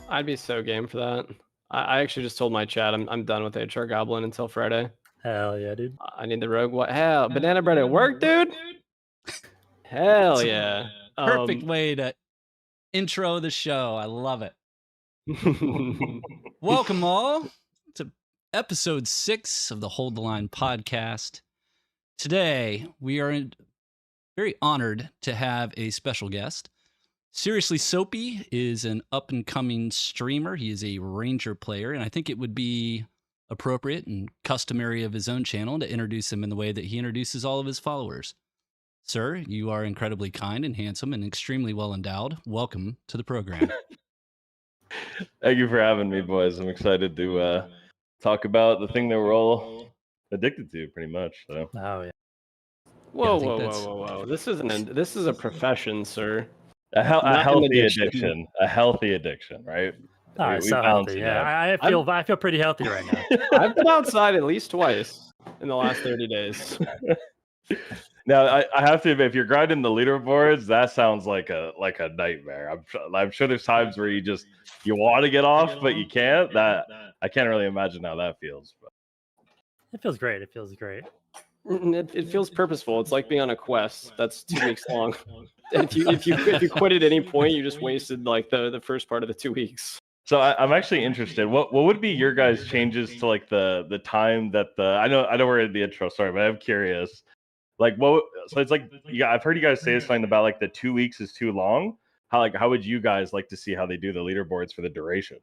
I'd be so game for that. I actually just told my chat I'm done with HR Goblin until Friday. Hell yeah, dude. I need the rogue. What? Hell, banana bread at work, dude. Hell yeah. Perfect way to intro the show. I love it. Welcome all to episode 6 of the Hold the Line podcast. Today, we are very honored to have a special guest. Seriously Soapy is an up-and-coming streamer. He is a Ranger player, and I think it would be appropriate and customary of his own channel to introduce him in the way that he introduces all of his followers. Sir, you are incredibly kind and handsome and extremely well endowed. Welcome to the program. Thank you for having me, boys. I'm excited to talk about the thing that we're all addicted to, pretty much. So. Oh yeah. Whoa! This is a profession, sir. A healthy addiction. A healthy addiction, right? Oh, it's so healthy. Yeah, I feel pretty healthy right now. I've been outside at least twice in the last 30 days. Now, I have to admit, if you're grinding the leaderboards, that sounds like a nightmare. I'm sure there's times where you want to get off, but you can't. That I can't really imagine how that feels. But. It feels great. It feels great. It feels purposeful. It's like being on a quest that's 2 weeks long. And if you quit at any point, you just wasted like the first part of the 2 weeks. So I'm actually interested. What would be your guys' changes to like the time that I know we're in the intro, sorry, but I'm curious. Like so it's like I've heard you guys say something about like the 2 weeks is too long. How would you guys like to see how they do the leaderboards for the duration?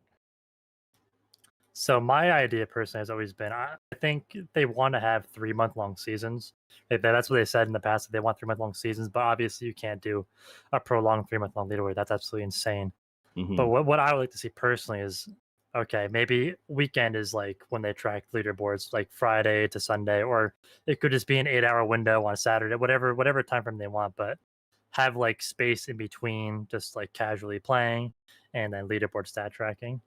So my idea personally has always been, I think they want to have 3-month-long seasons. That's what they said in the past, that they want 3-month-long seasons, but obviously you can't do a prolonged 3-month-long leaderboard. That's absolutely insane. Mm-hmm. But what I would like to see personally is, okay, maybe weekend is like when they track leaderboards, like Friday to Sunday, or it could just be an 8-hour window on a Saturday, whatever time frame they want, but have like space in between, just like casually playing and then leaderboard stat tracking.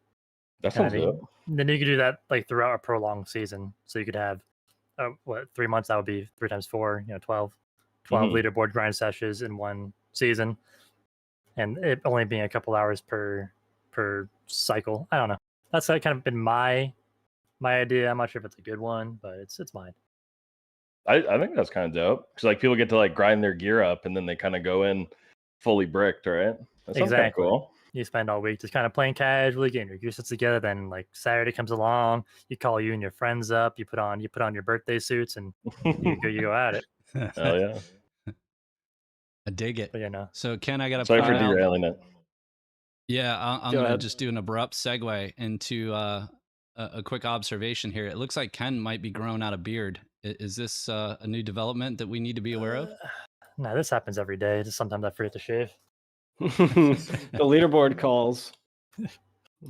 That sounds good. Then you could do that like throughout a prolonged season. So you could have 3 months, that would be 3 times 4, 12 leaderboard grind sessions in one season, and it only being a couple hours per cycle. I don't know. That's kind of been my idea. I'm not sure if it's a good one, but it's mine. I think that's kind of dope because like people get to like grind their gear up and then they kind of go in fully bricked, right? That sounds kind of cool. You spend all week just kind of playing casually, getting your gear sets together. Then like Saturday comes along, you call you and your friends up. You put on your birthday suits and you go at it. Hell yeah! I dig it. But So Ken, I got to. Sorry for derailing it. Yeah, I'm gonna just do an abrupt segue into a quick observation here. It looks like Ken might be growing out a beard. Is this a new development that we need to be aware of? No, this happens every day. Just sometimes I forget to shave. The leaderboard calls.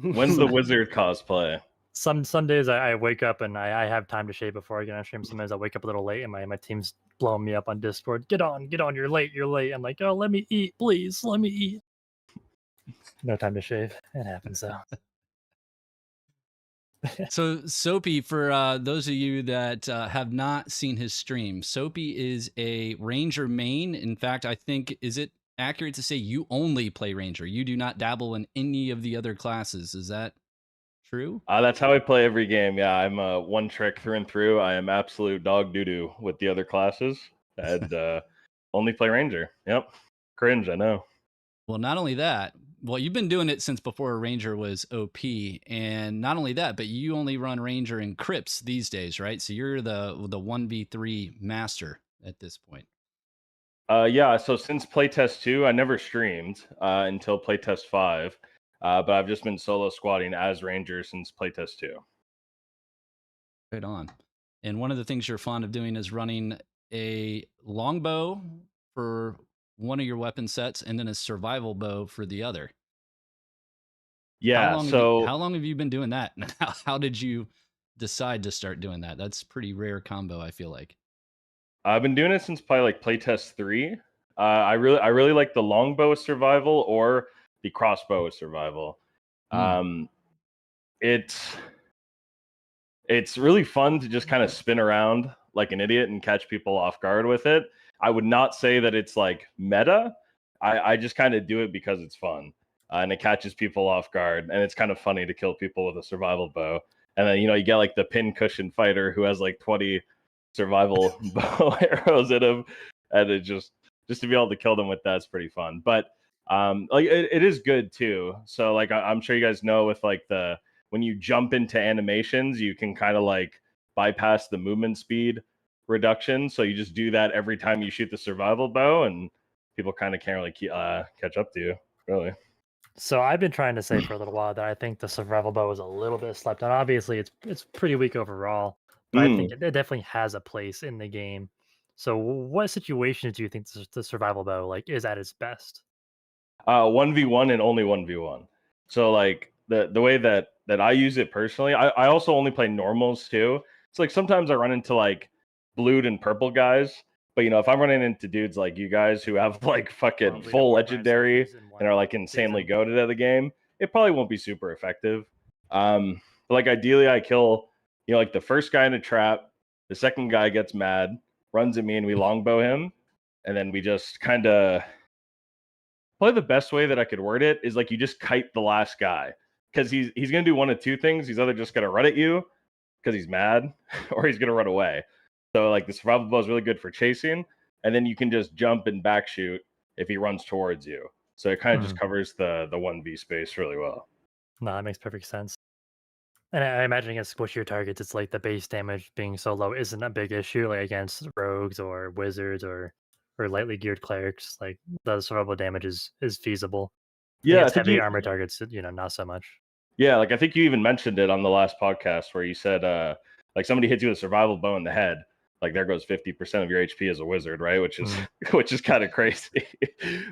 When's the wizard cosplay? Some days I wake up and I have time to shave before I get on stream. Sometimes I wake up a little late and my team's blowing me up on Discord. Get on, you're late. I'm like, oh, let me eat, please, let me eat. No time to shave. It happens though. So Soapy, for those of you that have not seen his stream, Soapy is a Ranger main. In fact, I think, is it accurate to say you only play Ranger? You do not dabble in any of the other classes. Is that true? That's how I play every game. Yeah, I'm one trick through and through. I am absolute dog doo-doo with the other classes and only play Ranger. Yep. Cringe, I know. Well, not only that, you've been doing it since before Ranger was OP, and not only that, but you only run Ranger in crypts these days, right? So you're the 1v3 master at this point. Yeah, so since playtest 2, I never streamed until playtest 5, but I've just been solo squatting as Ranger since playtest 2. Right on. And one of the things you're fond of doing is running a longbow for one of your weapon sets and then a survival bow for the other. Yeah, how long have you been doing that? How did you decide to start doing that? That's pretty rare combo, I feel like. I've been doing it since probably like playtest 3. I really like the longbow of survival or the crossbow of survival. It's really fun to just kind of spin around like an idiot and catch people off guard with it. I would not say that it's like meta. I just kind of do it because it's fun. and it catches people off guard, and it's kind of funny to kill people with a survival bow. And then you get like the pin cushion fighter who has like 20 survival bow arrows in him, and it just to be able to kill them with that's pretty fun. But like it is good too. So like I'm sure you guys know with like when you jump into animations, you can kind of like bypass the movement speed reduction. So you just do that every time you shoot the survival bow, and people kind of can't really catch up to you, really. So I've been trying to say for a little while that I think the survival bow is a little bit slept on. Obviously, it's pretty weak overall, but I think it definitely has a place in the game. So what situations do you think the survival bow like is at its best? 1v1 and only 1v1. So like the way that I use it personally, I also only play normals too. So like sometimes I run into like blued and purple guys, but if I'm running into dudes like you guys who have like fucking full legendary and are like insanely goated at the game, it probably won't be super effective. But like ideally I kill like the first guy in a trap, the second guy gets mad, runs at me, and we longbow him, and then we just kind of probably the best way that I could word it is like you just kite the last guy, because he's gonna do one of two things. He's either just gonna run at you because he's mad, or he's gonna run away. So like the survival bow is really good for chasing, and then you can just jump and back shoot if he runs towards you. So it kind of just covers the 1v space really well. No, that makes perfect sense. And I imagine against squishier targets, it's like the base damage being so low isn't a big issue, like against rogues or wizards or lightly geared clerics. Like the survival damage is feasible. Yeah, against heavy armor targets, not so much. Yeah, like I think you even mentioned it on the last podcast where you said like somebody hits you with a survival bow in the head, like there goes 50% of your HP as a wizard, right? Which is which is kind of crazy.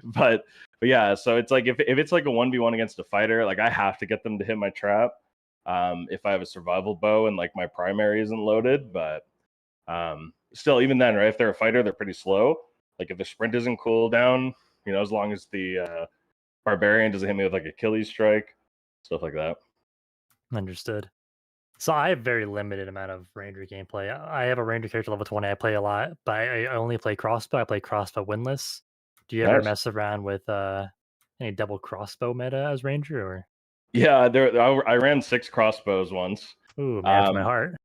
but yeah, so it's like if it's like a 1v1 against a fighter, like I have to get them to hit my trap. If I have a survival bow and like my primary isn't loaded, but still, even then, right? If they're a fighter, they're pretty slow. Like if the sprint isn't cooldown, as long as the barbarian doesn't hit me with like Achilles strike, stuff like that. Understood. So I have very limited amount of ranger gameplay. I have a ranger character level 20. I play a lot, but I only play crossbow. I play crossbow winless. Do you ever mess around with any double crossbow meta as ranger or? Yeah, I ran 6 crossbows once. Ooh, man, to my heart.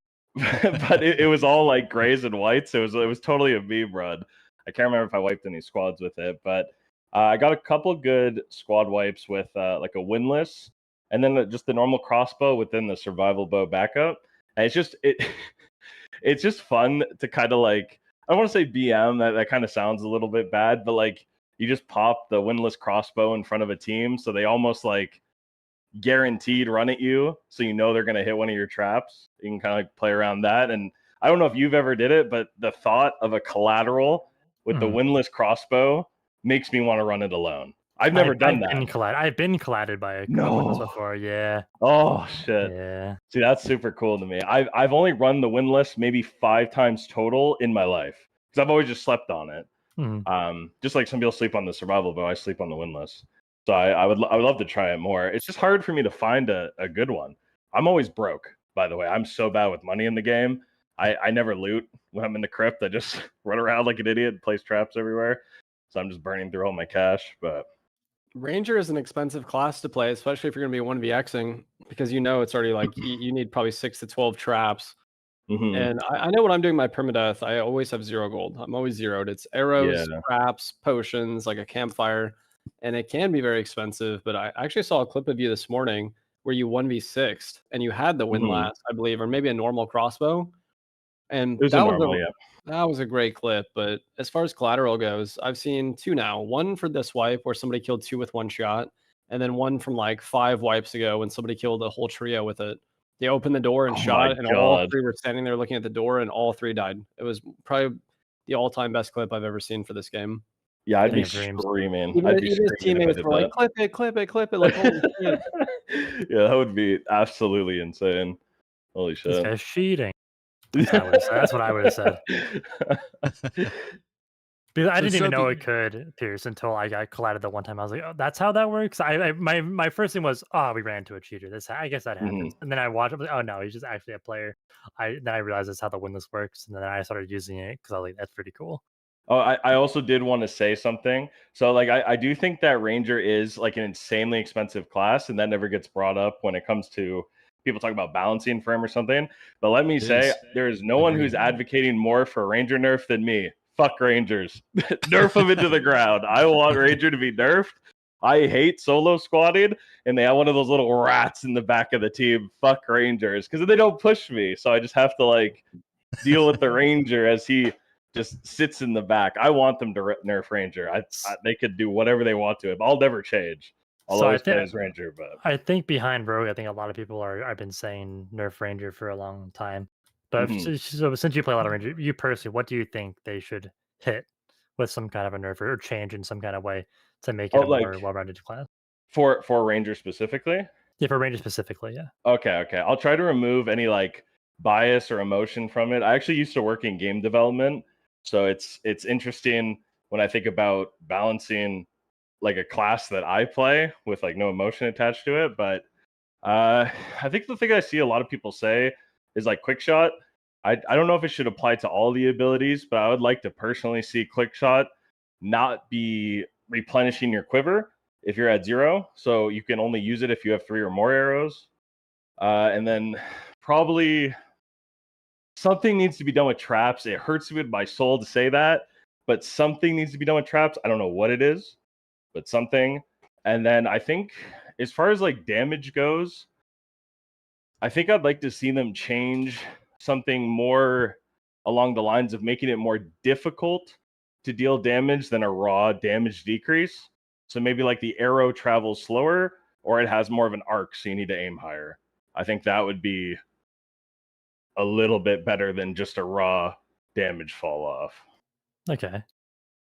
But it was all like grays and whites. It was totally a meme run. I can't remember if I wiped any squads with it, but I got a couple good squad wipes with like a winless, and then just the normal crossbow within the survival bow backup. And it's just fun to kind of like, I don't want to say BM, that kind of sounds a little bit bad, but like you just pop the winless crossbow in front of a team, so they almost like guaranteed run at you, so they're going to hit one of your traps. You can kind of like play around that. And I don't know if you've ever did it, but the thought of a collateral with the winless crossbow makes me want to run it alone. I've never done that. I've been collided by a winless before. Yeah. Oh shit. Yeah. See, that's super cool to me. I've only run the winless maybe 5 times total in my life, because I've always just slept on it. Just like some people sleep on the survival bow, I sleep on the winless. So I would love to try it more. It's just hard for me to find a good one. I'm always broke, by the way. I'm so bad with money in the game. I never loot when I'm in the crypt. I just run around like an idiot and place traps everywhere. So I'm just burning through all my cash. But Ranger is an expensive class to play, especially if you're going to be 1vxing, because it's already like you need probably 6 to 12 traps. And I know when I'm doing my permadeath, I always have 0 gold. I'm always zeroed. It's arrows, traps, potions, like a campfire. And it can be very expensive, but I actually saw a clip of you this morning where you 1v6'd and you had the windlass, I believe, or maybe a normal crossbow. And that was a great clip. But as far as collateral goes, I've seen 2 now. One for this wipe where somebody killed 2 with 1 shot, and then one from like 5 wipes ago when somebody killed a whole trio with it. They opened the door and shot, and all 3 were standing there looking at the door, and all 3 died. It was probably the all-time best clip I've ever seen for this game. Yeah, I'd be screaming. Even his teammates were like, clip it. Like, holy shit. Yeah, that would be absolutely insane. Holy shit. This guy's cheating. That's what I would have said. Because I didn't even know it could, Pierce, until I got collided the one time. I was like, oh, that's how that works? My first thing was, we ran into a cheater. I guess that happens. And then I watched it, like, oh no, he's just actually a player. Then I realized that's how the winless works, and then I started using it because I was like, that's pretty cool. Oh, I also did want to say something. So like I do think that Ranger is like an insanely expensive class, and that never gets brought up when it comes to people talking about balancing for him or something. But let me say, there is no one who's advocating more for Ranger nerf than me. Fuck Rangers. Nerf them into the ground. I want Ranger to be nerfed. I hate solo squatting, and they have one of those little rats in the back of the team. Fuck Rangers, because they don't push me, so I just have to like deal with the Ranger as he just sits in the back. I want them to nerf Ranger. They could do whatever they want to it. I'll never change. I'll always play as Ranger. But I think behind Rogue, I think a lot of people I've been saying nerf Ranger for a long time. But so since you play a lot of Ranger, you personally, what do you think they should hit with some kind of a nerf or change in some kind of way to make it a more well-rounded class? For Ranger specifically? Yeah, for Ranger specifically, yeah. Okay. I'll try to remove any like bias or emotion from it. I actually used to work in game development, so it's interesting when I think about balancing like a class that I play with like no emotion attached to it. But I think the thing I see a lot of people say is like quick shot. I don't know if it should apply to all the abilities, but I would like to personally see quick shot not be replenishing your quiver if you're at 0. So you can only use it if you have 3 or more arrows. And then probably something needs to be done with traps. It hurts me with my soul to say that, but something needs to be done with traps. I don't know what it is, but something. And then I think as far as like damage goes, I think I'd like to see them change something more along the lines of making it more difficult to deal damage than a raw damage decrease. So maybe like the arrow travels slower, or it has more of an arc, so you need to aim higher. I think that would be a little bit better than just a raw damage fall off. Okay.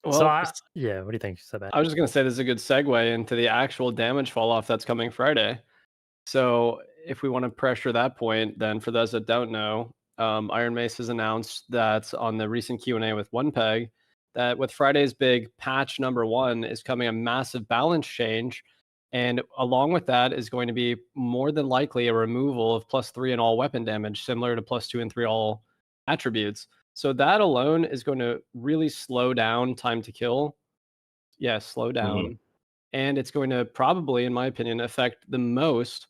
Well, so yeah, what do you think, Sebastian? I was just going to say this is a good segue into the actual damage fall off that's coming Friday. So if we want to pressure that point, then for those that don't know, Iron Mace has announced that on the recent Q&A with OnePeg, that with Friday's big patch number 1 is coming a massive balance change. And along with that is going to be more than likely a removal of +3 in all weapon damage, similar to +2 and 3 all attributes. So that alone is going to really slow down time to kill. Yeah, slow down. And it's going to probably, in my opinion, affect the most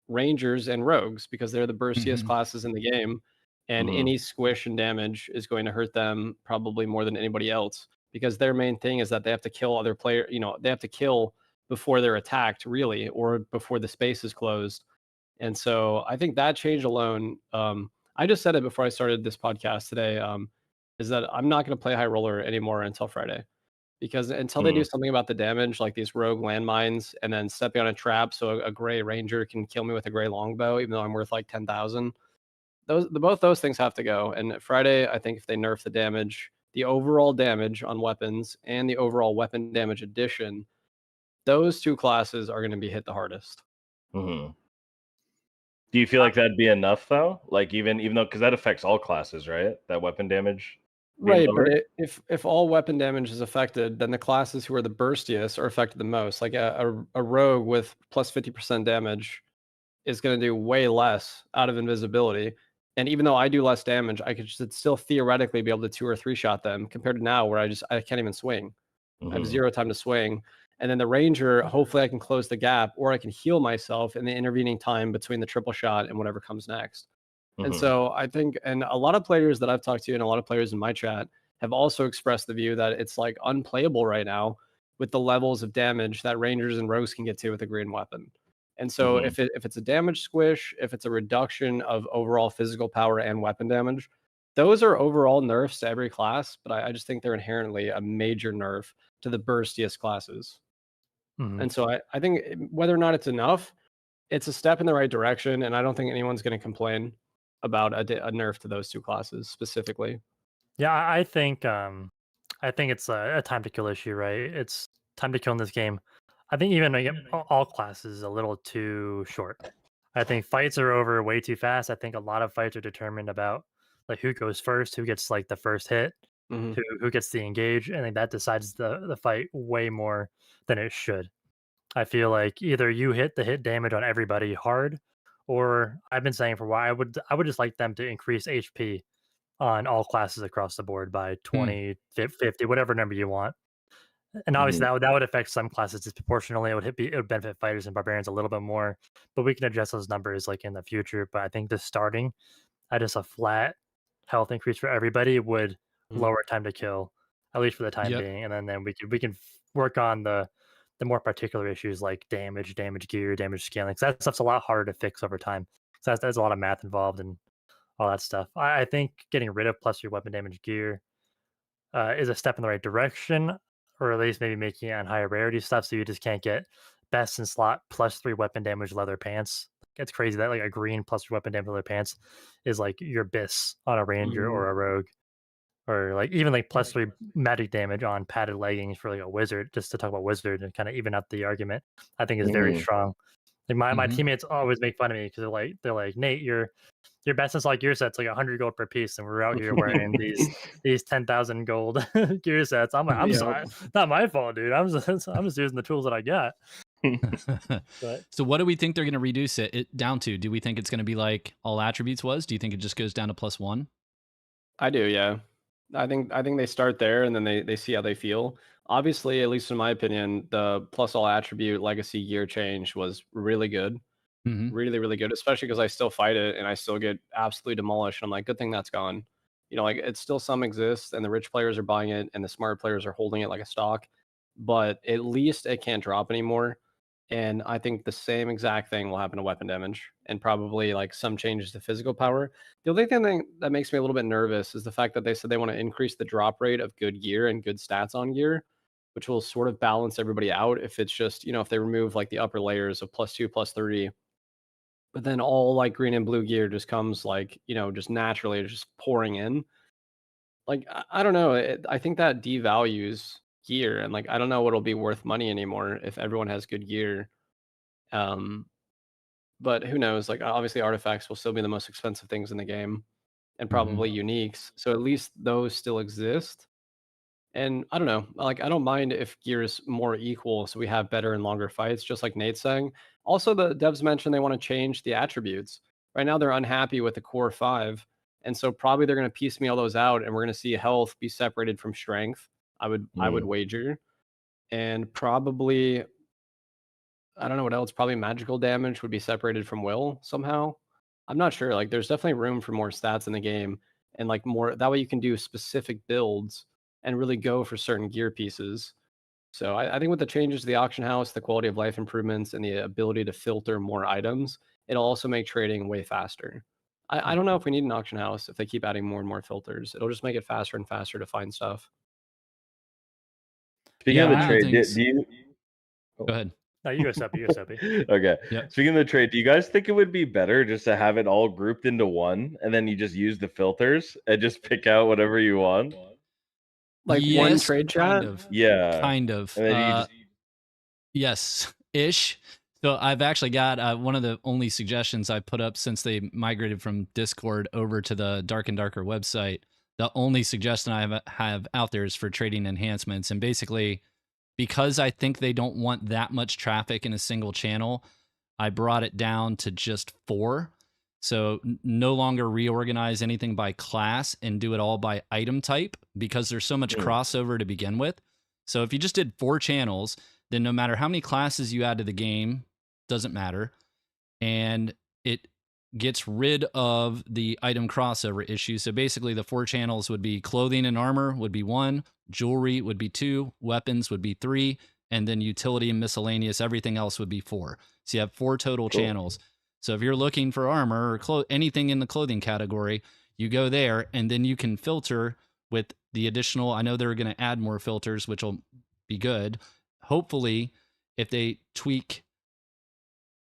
Rangers and Rogues because they're the burstiest classes in the game. And any squish and damage is going to hurt them probably more than anybody else because their main thing is that they have to kill other players. They have to kill before they're attacked, really, or before the space is closed. And so I think that change alone, I just said it before I started this podcast today, is that I'm not going to play High Roller anymore until Friday. Because until they do something about the damage, like these rogue landmines, and then stepping on a trap so a gray ranger can kill me with a gray longbow, even though I'm worth like 10,000. Both those things have to go. And Friday, I think if they nerf the damage, the overall damage on weapons and the overall weapon damage addition, those two classes are going to be hit the hardest. Do you feel like that'd be enough though? Like even though, because that affects all classes, right? That weapon damage. Right, but if all weapon damage is affected, then the classes who are the burstiest are affected the most. Like a rogue with plus 50% damage is going to do way less out of invisibility. And even though I do less damage, I could still theoretically be able to 2 or 3 shot them compared to now where I can't even swing. I have 0 time to swing. And then the ranger, hopefully I can close the gap or I can heal myself in the intervening time between the triple shot and whatever comes next. And so I think, and a lot of players that I've talked to and a lot of players in my chat have also expressed the view that it's like unplayable right now with the levels of damage that rangers and rogues can get to with a green weapon. And so if it's a damage squish, if it's a reduction of overall physical power and weapon damage, those are overall nerfs to every class, but I just think they're inherently a major nerf to the burstiest classes. And so I think whether or not it's enough, it's a step in the right direction, and I don't think anyone's going to complain about a nerf to those two classes specifically. Yeah, I think it's a time to kill issue, right? It's time to kill in this game. I think even all classes a little too short. I think fights are over way too fast. I think a lot of fights are determined about like who goes first, who gets like the first hit, who gets the engage. I think that decides the fight way more than it should. I feel like either you hit the hit damage on everybody hard, or I've been saying for a while I would just like them to increase HP on all classes across the board by 20, 50, whatever number you want. And obviously that would affect some classes disproportionately. It would benefit fighters and barbarians a little bit more, but we can adjust those numbers like in the future. But I think just starting at just a flat health increase for everybody would lower time to kill, at least for the time Yep. being. And then we can work on the more particular issues like damage gear, damage scaling. So that stuff's a lot harder to fix over time. So there's a lot of math involved and all that stuff. I think getting rid of +3 weapon damage gear is a step in the right direction, or at least maybe making it on higher rarity stuff, so you just can't get best in slot +3 weapon damage leather pants. It's crazy that like a green +3 weapon damage leather pants is like your BIS on a ranger or a rogue, or like even like +3 magic damage on padded leggings for like a wizard. Just to talk about wizard and kind of even out the argument, I think is very strong. Like my teammates always make fun of me because they're like Nate, your best in slot gear set's like 100 gold per piece, and we're out here wearing these 10,000 gold gear sets. I'm like, I'm sorry, not my fault, dude. I'm just using the tools that I got. But So what do we think they're going to reduce it down to? Do we think it's going to be like all attributes was? Do you think it just goes down to +1? I do, yeah. I think they start there and then they see how they feel. Obviously, at least in my opinion, the plus all attribute legacy gear change was really good. Really, really good, especially because I still fight it and I still get absolutely demolished. I'm like, good thing that's gone. You know, like it's still some exists and the rich players are buying it and the smart players are holding it like a stock, but at least it can't drop anymore. And I think the same exact thing will happen to weapon damage and probably like some changes to physical power. The only thing that makes me a little bit nervous is the fact that they said they want to increase the drop rate of good gear and good stats on gear, which will sort of balance everybody out if it's just, you know, if they remove like the upper layers of +2, +3, but then all like green and blue gear just comes like, you know, just naturally just pouring in. Like, I don't know. I think that devalues gear and like, I don't know what'll be worth money anymore if everyone has good gear. Um, but who knows? Like, obviously artifacts will still be the most expensive things in the game and probably uniques. So at least those still exist. And I don't know, like I don't mind if gear is more equal, so we have better and longer fights, just like Nate's saying. Also, the devs mentioned they want to change the attributes. Right now, they're unhappy with the core 5, and so probably they're going to piecemeal those out, and we're going to see health be separated from strength. I would wager, and probably I don't know what else. Probably magical damage would be separated from will somehow. I'm not sure. Like, there's definitely room for more stats in the game, and like more that way you can do specific builds and really go for certain gear pieces. So I think with the changes to the auction house, the quality of life improvements, and the ability to filter more items, it'll also make trading way faster. I don't know if we need an auction house if they keep adding more and more filters. It'll just make it faster and faster to find stuff. Speaking of the one of the trade, things- do you? Go ahead. no, you go, Seppi. Okay. Yep. Speaking of the trade, do you guys think it would be better just to have it all grouped into one, and then you just use the filters and just pick out whatever you want? Like one trade chat? Kind of. Yeah. Kind of. And then you just... Yes, ish. So I've actually got one of the only suggestions I put up since they migrated from Discord over to the Dark and Darker website. The only suggestion I have out there is for trading enhancements. And basically, because I think they don't want that much traffic in a single channel, I brought it down to just 4. So no longer reorganize anything by class and do it all by item type because there's so much crossover to begin with. So if you just did 4 channels, then no matter how many classes you add to the game, doesn't matter. And it gets rid of the item crossover issue. So basically the 4 channels would be clothing and armor would be 1, jewelry would be 2, weapons would be 3, and then utility and miscellaneous, everything else would be 4. So you have 4 total channels. So if you're looking for armor or anything in the clothing category, you go there and then you can filter with the additional, I know they're going to add more filters, which will be good. Hopefully, if they tweak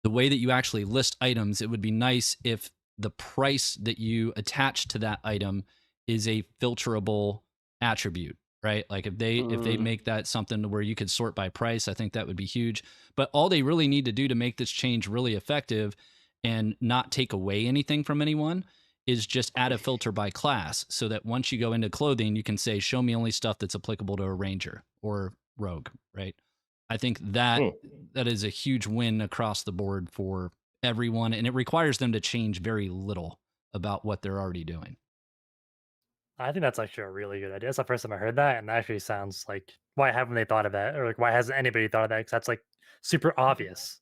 the way that you actually list items, it would be nice if the price that you attach to that item is a filterable attribute, right? Like if they make that something where you could sort by price, I think that would be huge. But all they really need to do to make this change really effective and not take away anything from anyone is just add a filter by class so that once you go into clothing, you can say, show me only stuff that's applicable to a ranger or rogue, right? I think that is a huge win across the board for everyone, and it requires them to change very little about what they're already doing. I think that's actually a really good idea. That's the first time I heard that, and that actually sounds like why haven't they thought of that, or like why hasn't anybody thought of that? Because that's like super obvious.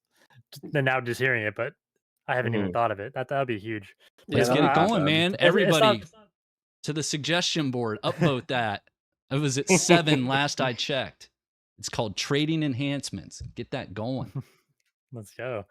And now just hearing it, but I haven't even Mhm. thought of it. That would be huge. Yeah, Let's that get it would be going, bad. man. It's Everybody not. to the suggestion board. Upvote that. It was at 7 last I checked. It's called trading enhancements. Get that going. Let's go.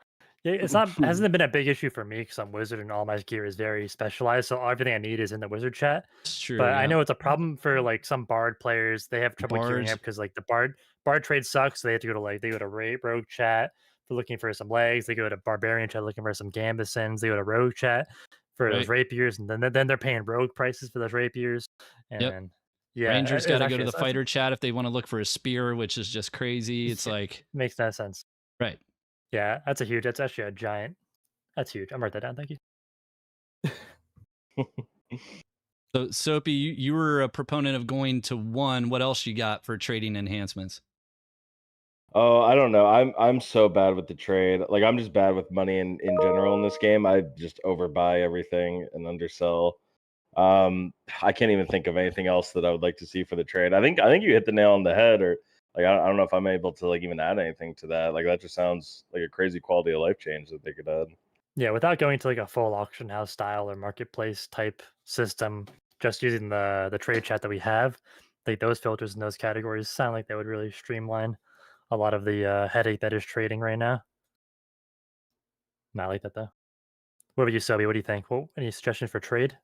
Yeah, it's not hasn't been a big issue for me because I'm wizard and all my gear is very specialized, so everything I need is in the wizard chat. It's true. But I Yeah. know it's a problem for like some bard players. They have trouble queuing Bards. up because like the bard trade sucks. So they have to go to rogue chat for looking for some legs. They go to barbarian chat looking for some gambesons. They go to rogue chat for those Right. rapiers, and then they're paying rogue prices for those rapiers. And Yep. then yeah, Rangers it got was to go to actually the fighter chat if they want to look for a spear, which is just crazy. It's like, makes no sense. right. Yeah, that's actually a giant. That's huge. I'm write that down. Thank you. So, Soapy, you were a proponent of going to 1. What else you got for trading enhancements? Oh, I don't know. I'm so bad with the trade. Like I'm just bad with money in general in this game. I just overbuy everything and undersell. I can't even think of anything else that I would like to see for the trade. I think you hit the nail on the head, or like I don't know if I'm able to like even add anything to that. Like that just sounds like a crazy quality of life change that they could add. Yeah, without going to like a full auction house style or marketplace type system, just using the trade chat that we have, like those filters and those categories sound like they would really streamline a lot of the headache that is trading right now. Not like that though. What about you, Sobi? What do you think? Well, any suggestions for trade?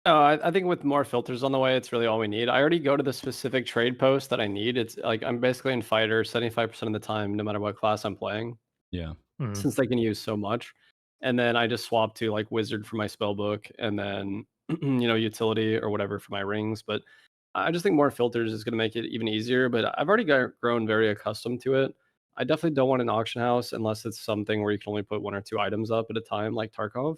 Oh, I think with more filters on the way, it's really all we need. I already go to the specific trade post that I need. It's like I'm basically in fighter 75% of the time, no matter what class I'm playing, Yeah. Mhm. since they can use so much. And then I just swap to like wizard for my spell book, and then utility or whatever for my rings. But I just think more filters is going to make it even easier. But I've already grown very accustomed to it. I definitely don't want an auction house unless it's something where you can only put 1 or 2 items up at a time, like Tarkov,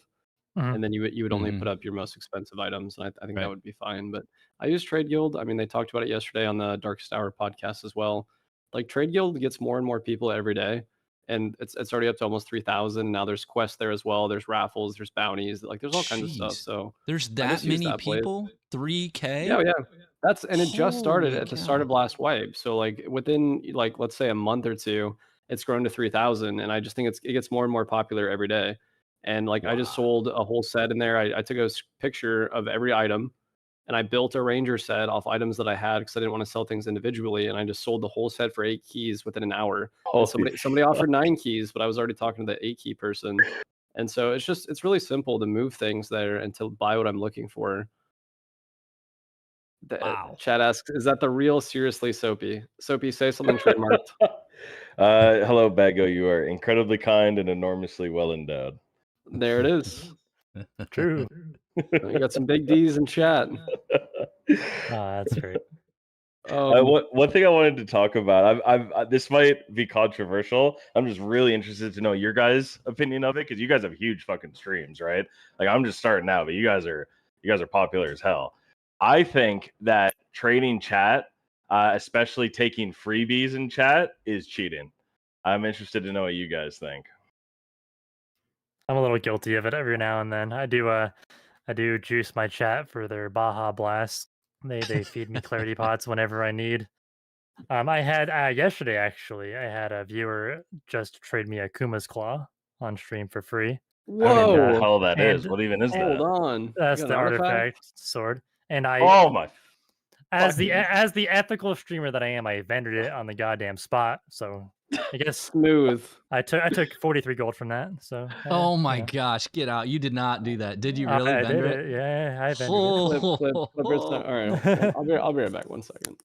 Mhm. and then you would only Mhm. put up your most expensive items, and I think Right. that would be fine. But I use Trade Guild. I mean, they talked about it yesterday on the Darkest Hour podcast as well. Like Trade Guild gets more and more people every day, and it's already up to almost 3,000 now. There's quests there as well. There's raffles. There's bounties. Like there's all kinds of stuff. Jeez. So There's I that just use many that place. people? 3K? Yeah, yeah. And it just started Holy at the start cow. of last wipe. So like within like let's say a month or two, it's grown to 3,000, and I just think it gets more and more popular every day. And like I just Wow. sold a whole set in there. I took a picture of every item, and I built a ranger set off items that I had because I didn't want to sell things individually, and I just sold the whole set for 8 keys within an hour. And Holy somebody offered 9 keys, but I was already talking to the 8 key person. And so it's really simple to move things there and to buy what I'm looking for. The Wow. chat asks, "Is that the real seriously Soapy?" Soapy, say something trademarked. Hello, Bago. You are incredibly kind and enormously well endowed. There it is. True. You got some big D's in chat. That's great. One thing I wanted to talk about, this might be controversial. I'm just really interested to know your guys' opinion of it because you guys have huge fucking streams, right? Like I'm just starting out, but you guys are popular as hell. I think that trading chat, especially taking freebies in chat, is cheating. I'm interested to know what you guys think. I'm a little guilty of it every now and then. I do juice my chat for their Baja Blast. They feed me clarity pots whenever I need. I had yesterday actually. I had a viewer just trade me a Kuma's Claw on stream for free. I don't know what the Whoa! hell that is. And What even is Hold that? on. You that's got the an artifact? artifact sword. And Oh my! as the fucking- ethical streamer that I am, I vendored it on the goddamn spot. So I guess Smooth. I took 43 gold from that. So Oh my you know. gosh, get out. You did not do that. Did you really I vendor did it? it. Yeah, I vendored Clippers. All right. I'll be right back 1 second.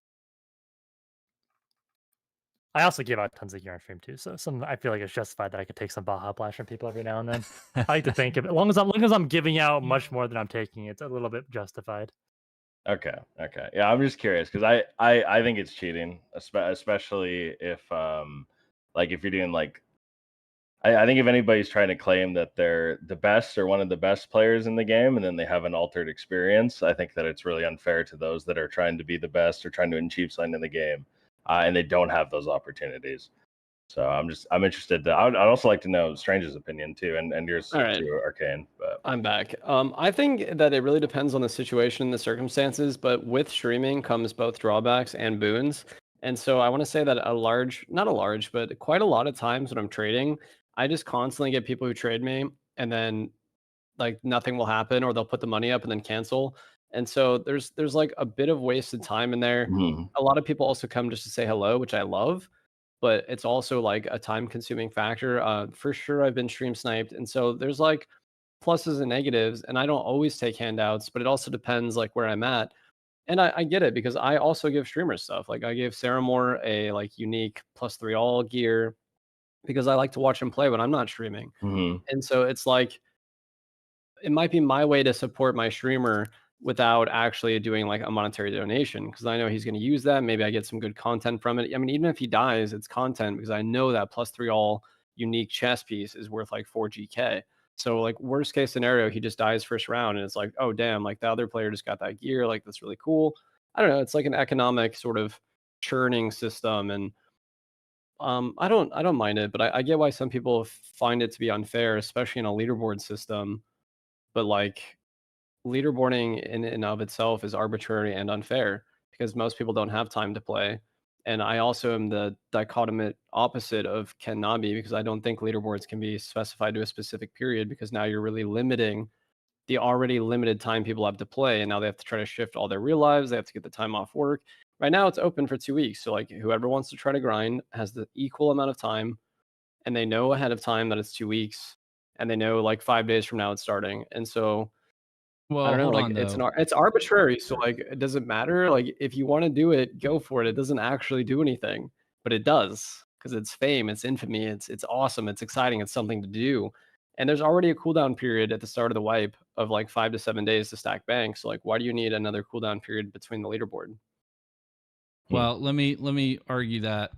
I also give out tons of gear on stream too, so I feel like it's justified that I could take some Baja Blast from people every now and then. I like to think of it, long as I'm giving out much more than I'm taking, it's a little bit justified. Okay. Yeah, I'm just curious because I think it's cheating, especially if like if you're doing like I think if anybody's trying to claim that they're the best or one of the best players in the game and then they have an altered experience, I think that it's really unfair to those that are trying to be the best or trying to achieve something in the game and they don't have those opportunities. So I'm interested. I'd also like to know Strange's opinion too, and yours All right. too, Arcane. But I'm back. I think that it really depends on the situation, the circumstances, but with streaming comes both drawbacks and boons. And so I want to say that not a large, but quite a lot of times when I'm trading, I just constantly get people who trade me and then like nothing will happen or they'll put the money up and then cancel. And so there's like a bit of wasted time in there. A lot of people also come just to say hello, which I love, but it's also like a time consuming factor. For sure I've been stream sniped. And so there's like pluses and negatives, and I don't always take handouts, but it also depends like where I'm at. And I get it because I also give streamers stuff. Like I gave Sarah Moore a like unique +3 all gear because I like to watch him play when I'm not streaming. And so it's like it might be my way to support my streamer without actually doing like a monetary donation because I know he's going to use that. Maybe I get some good content from it. I mean, even if he dies, it's content because I know that +3 all unique chess piece is worth like 4 GK. So like worst case scenario, he just dies first round and it's like, oh damn, like the other player just got that gear. Like that's really cool. I don't know. It's like an economic sort of churning system. And I don't mind it, but I get why some people find it to be unfair, especially in a leaderboard system. But like leaderboarding in and of itself is arbitrary and unfair because most people don't have time to play. And I also am the dichotomous opposite of Ken Nabi because I don't think leaderboards can be specified to a specific period because now you're really limiting the already limited time people have to play. And now they have to try to shift all their real lives. They have to get the time off work. Right now it's open for 2 weeks. So like whoever wants to try to grind has the equal amount of time and they know ahead of time that it's 2 weeks and they know like 5 days from now it's starting. And so I Well, don't know, hold like on it's though. it's arbitrary. So like it doesn't matter. Like if you want to do it, go for it. It doesn't actually do anything, but it does because it's fame, it's infamy, it's awesome, it's exciting, it's something to do. And there's already a cooldown period at the start of the wipe of like 5 to 7 days to stack banks. So like why do you need another cooldown period between the leaderboard? Well, let me argue that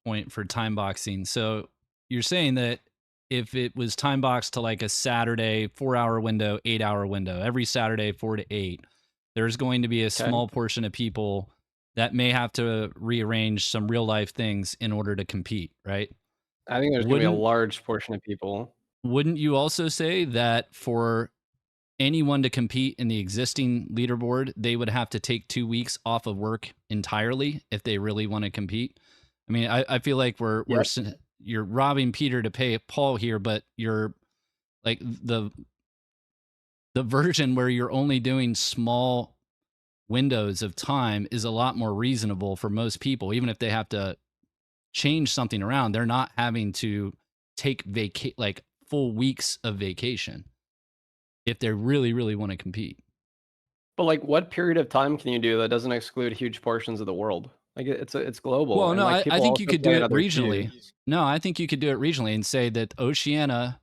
point for time boxing. So you're saying that if it was time boxed to like a Saturday 4-hour window, 8-hour window, every Saturday 4 to 8, there's going to be a small portion of people that may have to rearrange some real life things in order to compete, right? I think there's going to be a large portion of people. Wouldn't you also say that for anyone to compete in the existing leaderboard, they would have to take 2 weeks off of work entirely if they really want to compete? I mean, I feel like you're robbing Peter to pay Paul here, but you're like the version where you're only doing small windows of time is a lot more reasonable for most people. Even if they have to change something around, they're not having to take like full weeks of vacation if they really, really want to compete. But like what period of time can you do that doesn't exclude huge portions of the world? Like it's global. Well, and no, like I think you could do it regionally. Queues. No, I think you could do it regionally and say that Oceania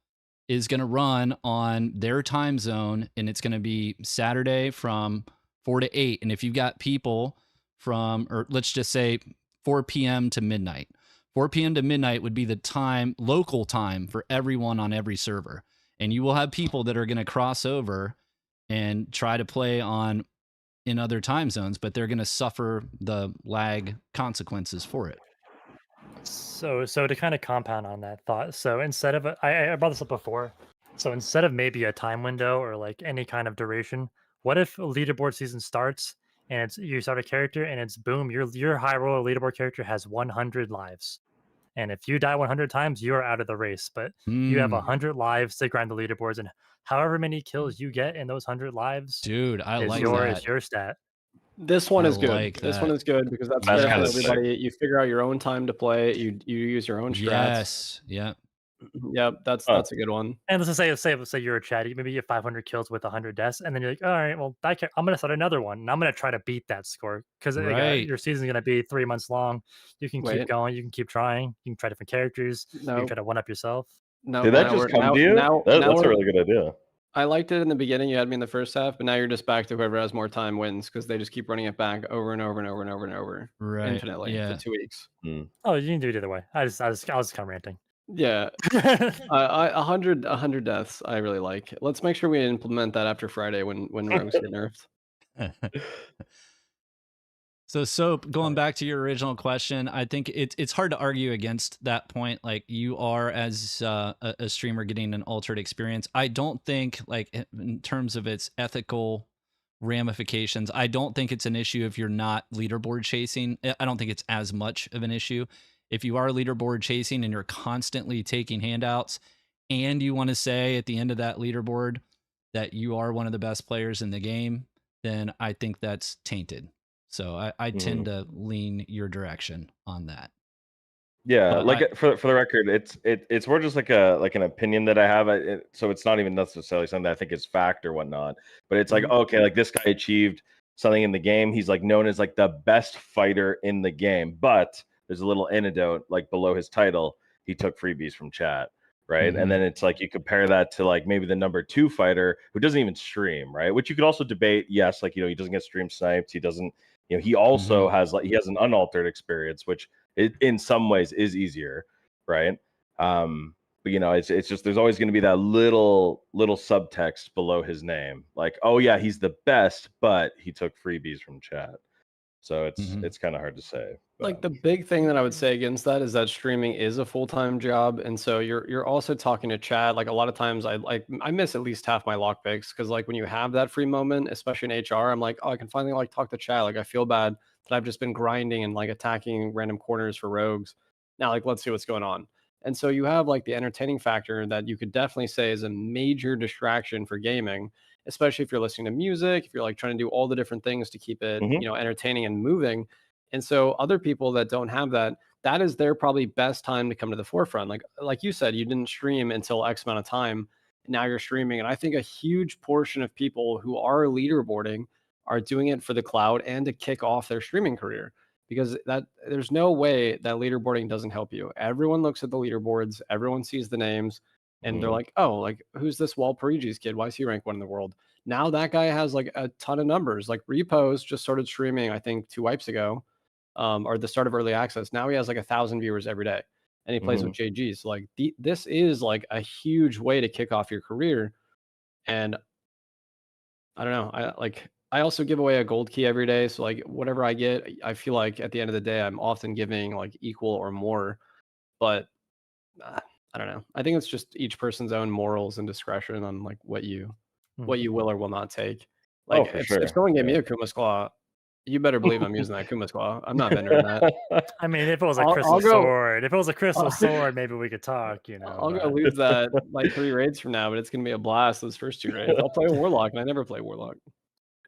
is going to run on their time zone and it's going to be Saturday from 4 to 8. And if you've got people from, or let's just say 4 p.m. to midnight, 4 p.m. to midnight would be the time, local time for everyone on every server. And you will have people that are going to cross over and try to play in other time zones, but they're going to suffer the lag consequences for it. So to kind of compound on that thought, so instead of I brought this up before, so instead of maybe a time window or like any kind of duration, what if a leaderboard season starts and it's you start a character and it's boom, your high roller leaderboard character has 100 lives, and if you die 100 times, you are out of the race, but you have 100 lives to grind the leaderboards, and however many kills you get in those 100 lives, dude, I like that. Is your stat. This one is good. Like this one is good because that's fair for everybody. You figure out your own time to play. You use your own strats. Yes. Yeah. Yep. That's a good one. And let's say you're a chat. Maybe you have 500 kills with 100 deaths, and then you're like, all right, well, I'm gonna start another one, and I'm gonna try to beat that score because your season's gonna be 3 months long. You can keep going. You can keep trying. You can try different characters. You can try to one up yourself. No, did that just come to you? That's a really good idea. I liked it in the beginning. You had me in the first half, but now you're just back to whoever has more time wins because they just keep running it back over and over and over and over and over, infinitely for 2 weeks. Oh, you can do it either way. I was kind of ranting. Yeah, 100 deaths. I really like. Let's make sure we implement that after Friday when rogues get nerfed. So, Soap, going back to your original question, I think it's hard to argue against that point. Like, you are, as a streamer, getting an altered experience. I don't think, like, in terms of its ethical ramifications, I don't think it's an issue if you're not leaderboard chasing. I don't think it's as much of an issue. If you are leaderboard chasing and you're constantly taking handouts, and you want to say at the end of that leaderboard that you are one of the best players in the game, then I think that's tainted. So I tend to lean your direction on that. Yeah, like for the record, it's more just like an opinion that I have. So it's not even necessarily something that I think is fact or whatnot. But it's like, okay, like this guy achieved something in the game. He's like known as like the best fighter in the game. But there's a little anecdote like below his title. He took freebies from chat, right? And then it's like you compare that to like maybe the number 2 fighter who doesn't even stream, right? Which you could also debate. Yes, like he doesn't get stream sniped. He doesn't. He also has like he has an unaltered experience, which it in some ways is easier, right? But it's just there's always going to be that little subtext below his name, like, oh yeah, he's the best, but he took freebies from chat. So it's kind of hard to say. Like the big thing that I would say against that is that streaming is a full-time job, and so you're also talking to chat. Like a lot of times, I miss at least half my lockpicks because like when you have that free moment, especially in HR, I'm like, oh, I can finally like talk to chat. Like I feel bad that I've just been grinding and like attacking random corners for rogues. Now like let's see what's going on. And so you have like the entertaining factor that you could definitely say is a major distraction for gaming, especially if you're listening to music, if you're like trying to do all the different things to keep it entertaining and moving. And so other people that don't have that, that is their probably best time to come to the forefront. Like you said, you didn't stream until X amount of time. Now you're streaming. And I think a huge portion of people who are leaderboarding are doing it for the cloud and to kick off their streaming career, because that there's no way that leaderboarding doesn't help you. Everyone looks at the leaderboards, everyone sees the names, and they're like, oh, like who's this Walparigi's kid? Why is he ranked 1 in the world? Now that guy has like a ton of numbers. Like Repos just started streaming, I think 2 wipes ago. Or the start of early access. Now he has like 1,000 viewers every day, and he plays with JGs. So like this is like a huge way to kick off your career. And I don't know. I also give away a gold key every day. So like whatever I get, I feel like at the end of the day, I'm often giving like equal or more. But I don't know. I think it's just each person's own morals and discretion on like what you will or will not take. Like if someone gave me a Kuma's Claw, you better believe I'm using that Kuma's Claw. I'm not vending that. I mean, if it was a crystal sword, maybe we could talk, I'll go lose that like 3 raids from now, but it's going to be a blast those first 2 raids. I'll play Warlock, and I never play Warlock.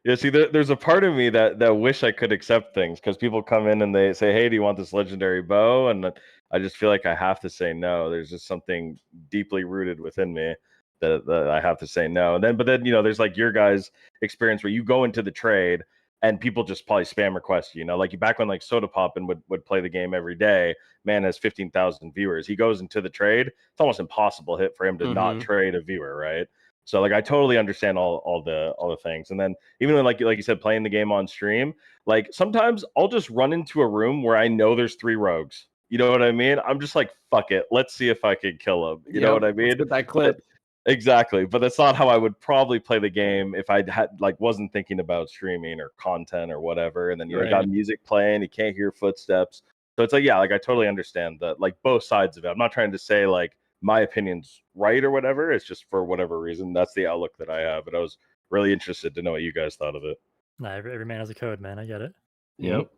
Yeah, see, there's a part of me that wish I could accept things, because people come in and they say, hey, do you want this legendary bow? And I just feel like I have to say no. There's just something deeply rooted within me that I have to say no. But then there's like your guys' experience where you go into the trade and people just probably spam request you. Like back when like Soda Poppin would play the game every day, man has 15,000 viewers. He goes into the trade, it's almost impossible hit for him to not trade a viewer, right? So like I totally understand all the things. And then even when like you said, playing the game on stream, like sometimes I'll just run into a room where I know there's 3 rogues. You know what I mean? I'm just like, fuck it, let's see if I can kill them. You know what I mean? Let's get that clip. Exactly, but that's not how I would probably play the game if I wasn't thinking about streaming or content or whatever. And then you got music playing, you can't hear footsteps. So it's like, yeah, like I totally understand that, like both sides of it. I'm not trying to say like my opinion's right or whatever. It's just for whatever reason that's the outlook that I have. But I was really interested to know what you guys thought of it. Nah, every man has a code, man. I get it. Yep.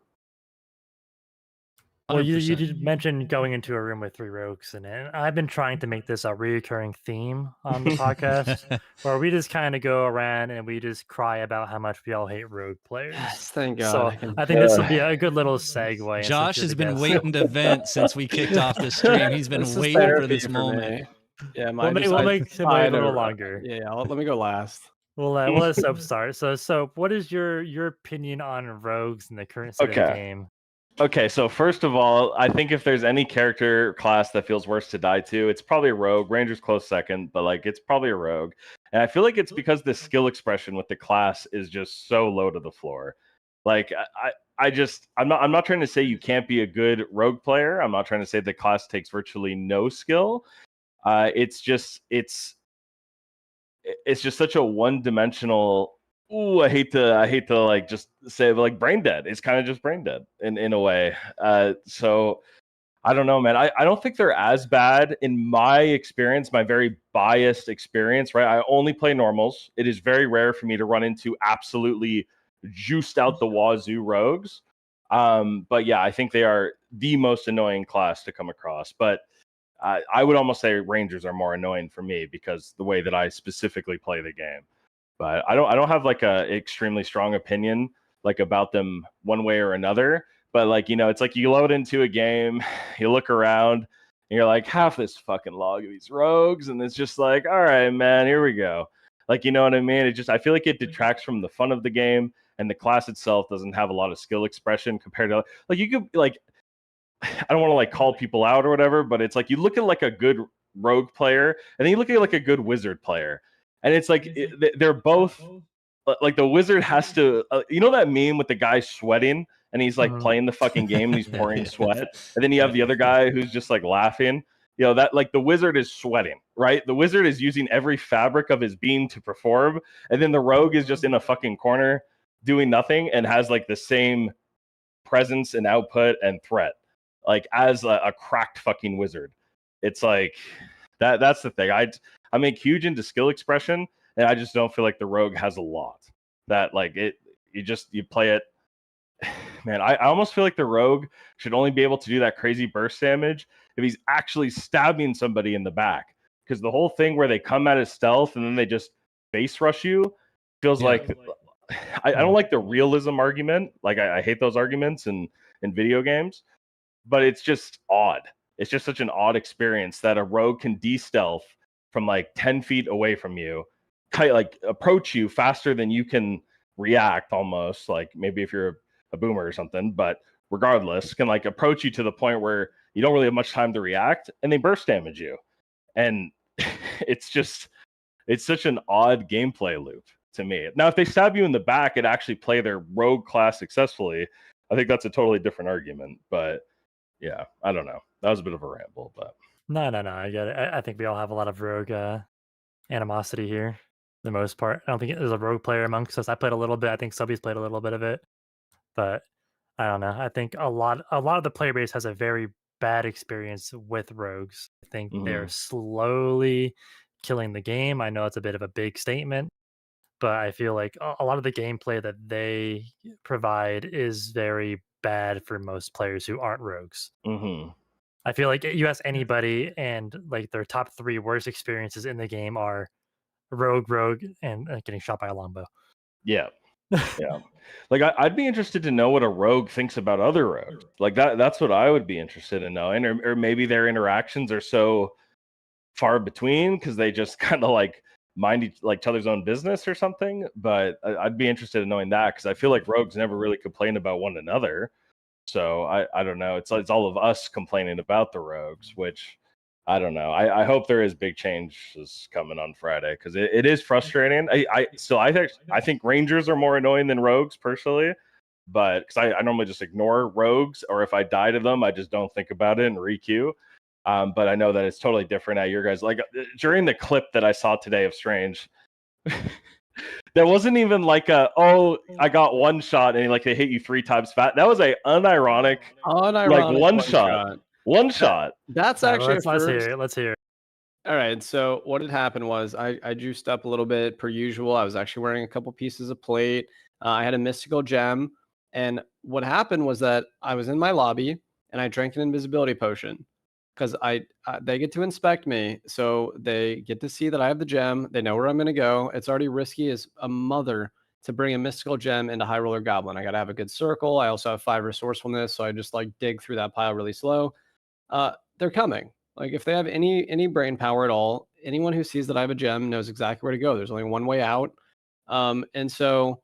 Well, you did mention going into a room with 3 rogues, and I've been trying to make this a recurring theme on the podcast, where we just kind of go around and we just cry about how much we all hate rogue players. Yes, thank God. So I think this will be a good little segue. Josh has been waiting to vent since we kicked off the stream. He's been waiting for this moment. Yeah, we'll make him wait a little longer. Yeah, let me go last. We'll let Soap start. So what is your opinion on rogues in the current state of the game? Okay, so first of all, I think if there's any character class that feels worse to die to, it's probably a rogue. Ranger's close second, but like it's probably a rogue. And I feel like it's because the skill expression with the class is just so low to the floor. Like I'm not trying to say you can't be a good rogue player. I'm not trying to say the class takes virtually no skill. It's just such a one-dimensional I hate to like just say, but like brain dead. It's kind of just brain dead in a way. So I don't know, man. I don't think they're as bad in my experience, my very biased experience, right? I only play normals. It is very rare for me to run into absolutely juiced out the wazoo rogues. But yeah, I think they are the most annoying class to come across. But I would almost say Rangers are more annoying for me because the way that I specifically play the game. But I don't have like a extremely strong opinion like about them one way or another. But like, you know, it's like you load into a game, you look around, and you're like, half this fucking log of these rogues, and it's just like, all right, man, here we go. Like, you know what I mean? It just, I feel like it detracts from the fun of the game, and the class itself doesn't have a lot of skill expression compared to like you could like, I don't want to like call people out or whatever, but it's like you look at like a good rogue player, and then you look at like a good wizard player, and it's like they're both like the wizard has to, you know that meme with the guy sweating and he's like playing the fucking game and he's pouring sweat, and then you have the other guy who's just like laughing. You know, that like the wizard is sweating, right? The wizard is using every fabric of his being to perform, and then the rogue is just in a fucking corner doing nothing and has like the same presence and output and threat like as a cracked fucking wizard. It's like that's the thing. I'm like huge into skill expression, and I just don't feel like the rogue has a lot that like it. You play it. Man, I almost feel like the rogue should only be able to do that crazy burst damage if he's actually stabbing somebody in the back. Because the whole thing where they come at his stealth and then they just face rush you feels like I don't like the realism argument. Like I hate those arguments in video games, but it's just odd. It's just such an odd experience that a rogue can de-stealth from like 10 feet away from you, like approach you faster than you can react almost. Like maybe if you're a boomer or something, but regardless, can like approach you to the point where you don't really have much time to react, and they burst damage you. And it's such an odd gameplay loop to me. Now, if they stab you in the back and actually play their rogue class successfully, I think that's a totally different argument. But yeah, I don't know. That was a bit of a ramble, but no, I get it. I think we all have a lot of rogue animosity here. For the most part, I don't think there's a rogue player amongst us. I played a little bit. I think Subby's played a little bit of it. But I don't know. I think a lot of the player base has a very bad experience with rogues. I think they're slowly killing the game. I know it's a bit of a big statement, but I feel like a lot of the gameplay that they provide is very bad for most players who aren't rogues. I feel like you ask anybody, and like their top 3 worst experiences in the game are rogue, and getting shot by a longbow. Yeah. Yeah, like I'd be interested to know what a rogue thinks about other rogues. Like that's what I would be interested in knowing, or maybe their interactions are so far between because they just kind of like mind each other's own business or something. But I'd be interested in knowing that because I feel like rogues never really complain about one another. So I don't know. It's all of us complaining about the rogues, which I don't know. I hope there is big changes coming on Friday because it is frustrating. I think Rangers are more annoying than rogues personally, but because I normally just ignore rogues, or if I die to them, I just don't think about it and requeue. But I know that it's totally different at your guys. Like during the clip that I saw today of Strange, there wasn't even like I got one shot and like they hit you 3 times fat. That was a unironic like one shot. One shot. That's actually let's hear it. All right. So what had happened was I juiced up a little bit per usual. I was actually wearing a couple pieces of plate. I had a mystical gem. And what happened was that I was in my lobby and I drank an invisibility potion because they get to inspect me. So they get to see that I have the gem. They know where I'm going to go. It's already risky as a mother to bring a mystical gem into High Roller Goblin. I got to have a good circle. I also have 5 resourcefulness. So I just like dig through that pile really slow. They're coming. Like if they have any brain power at all, anyone who sees that I have a gem knows exactly where to go. There's only one way out. And so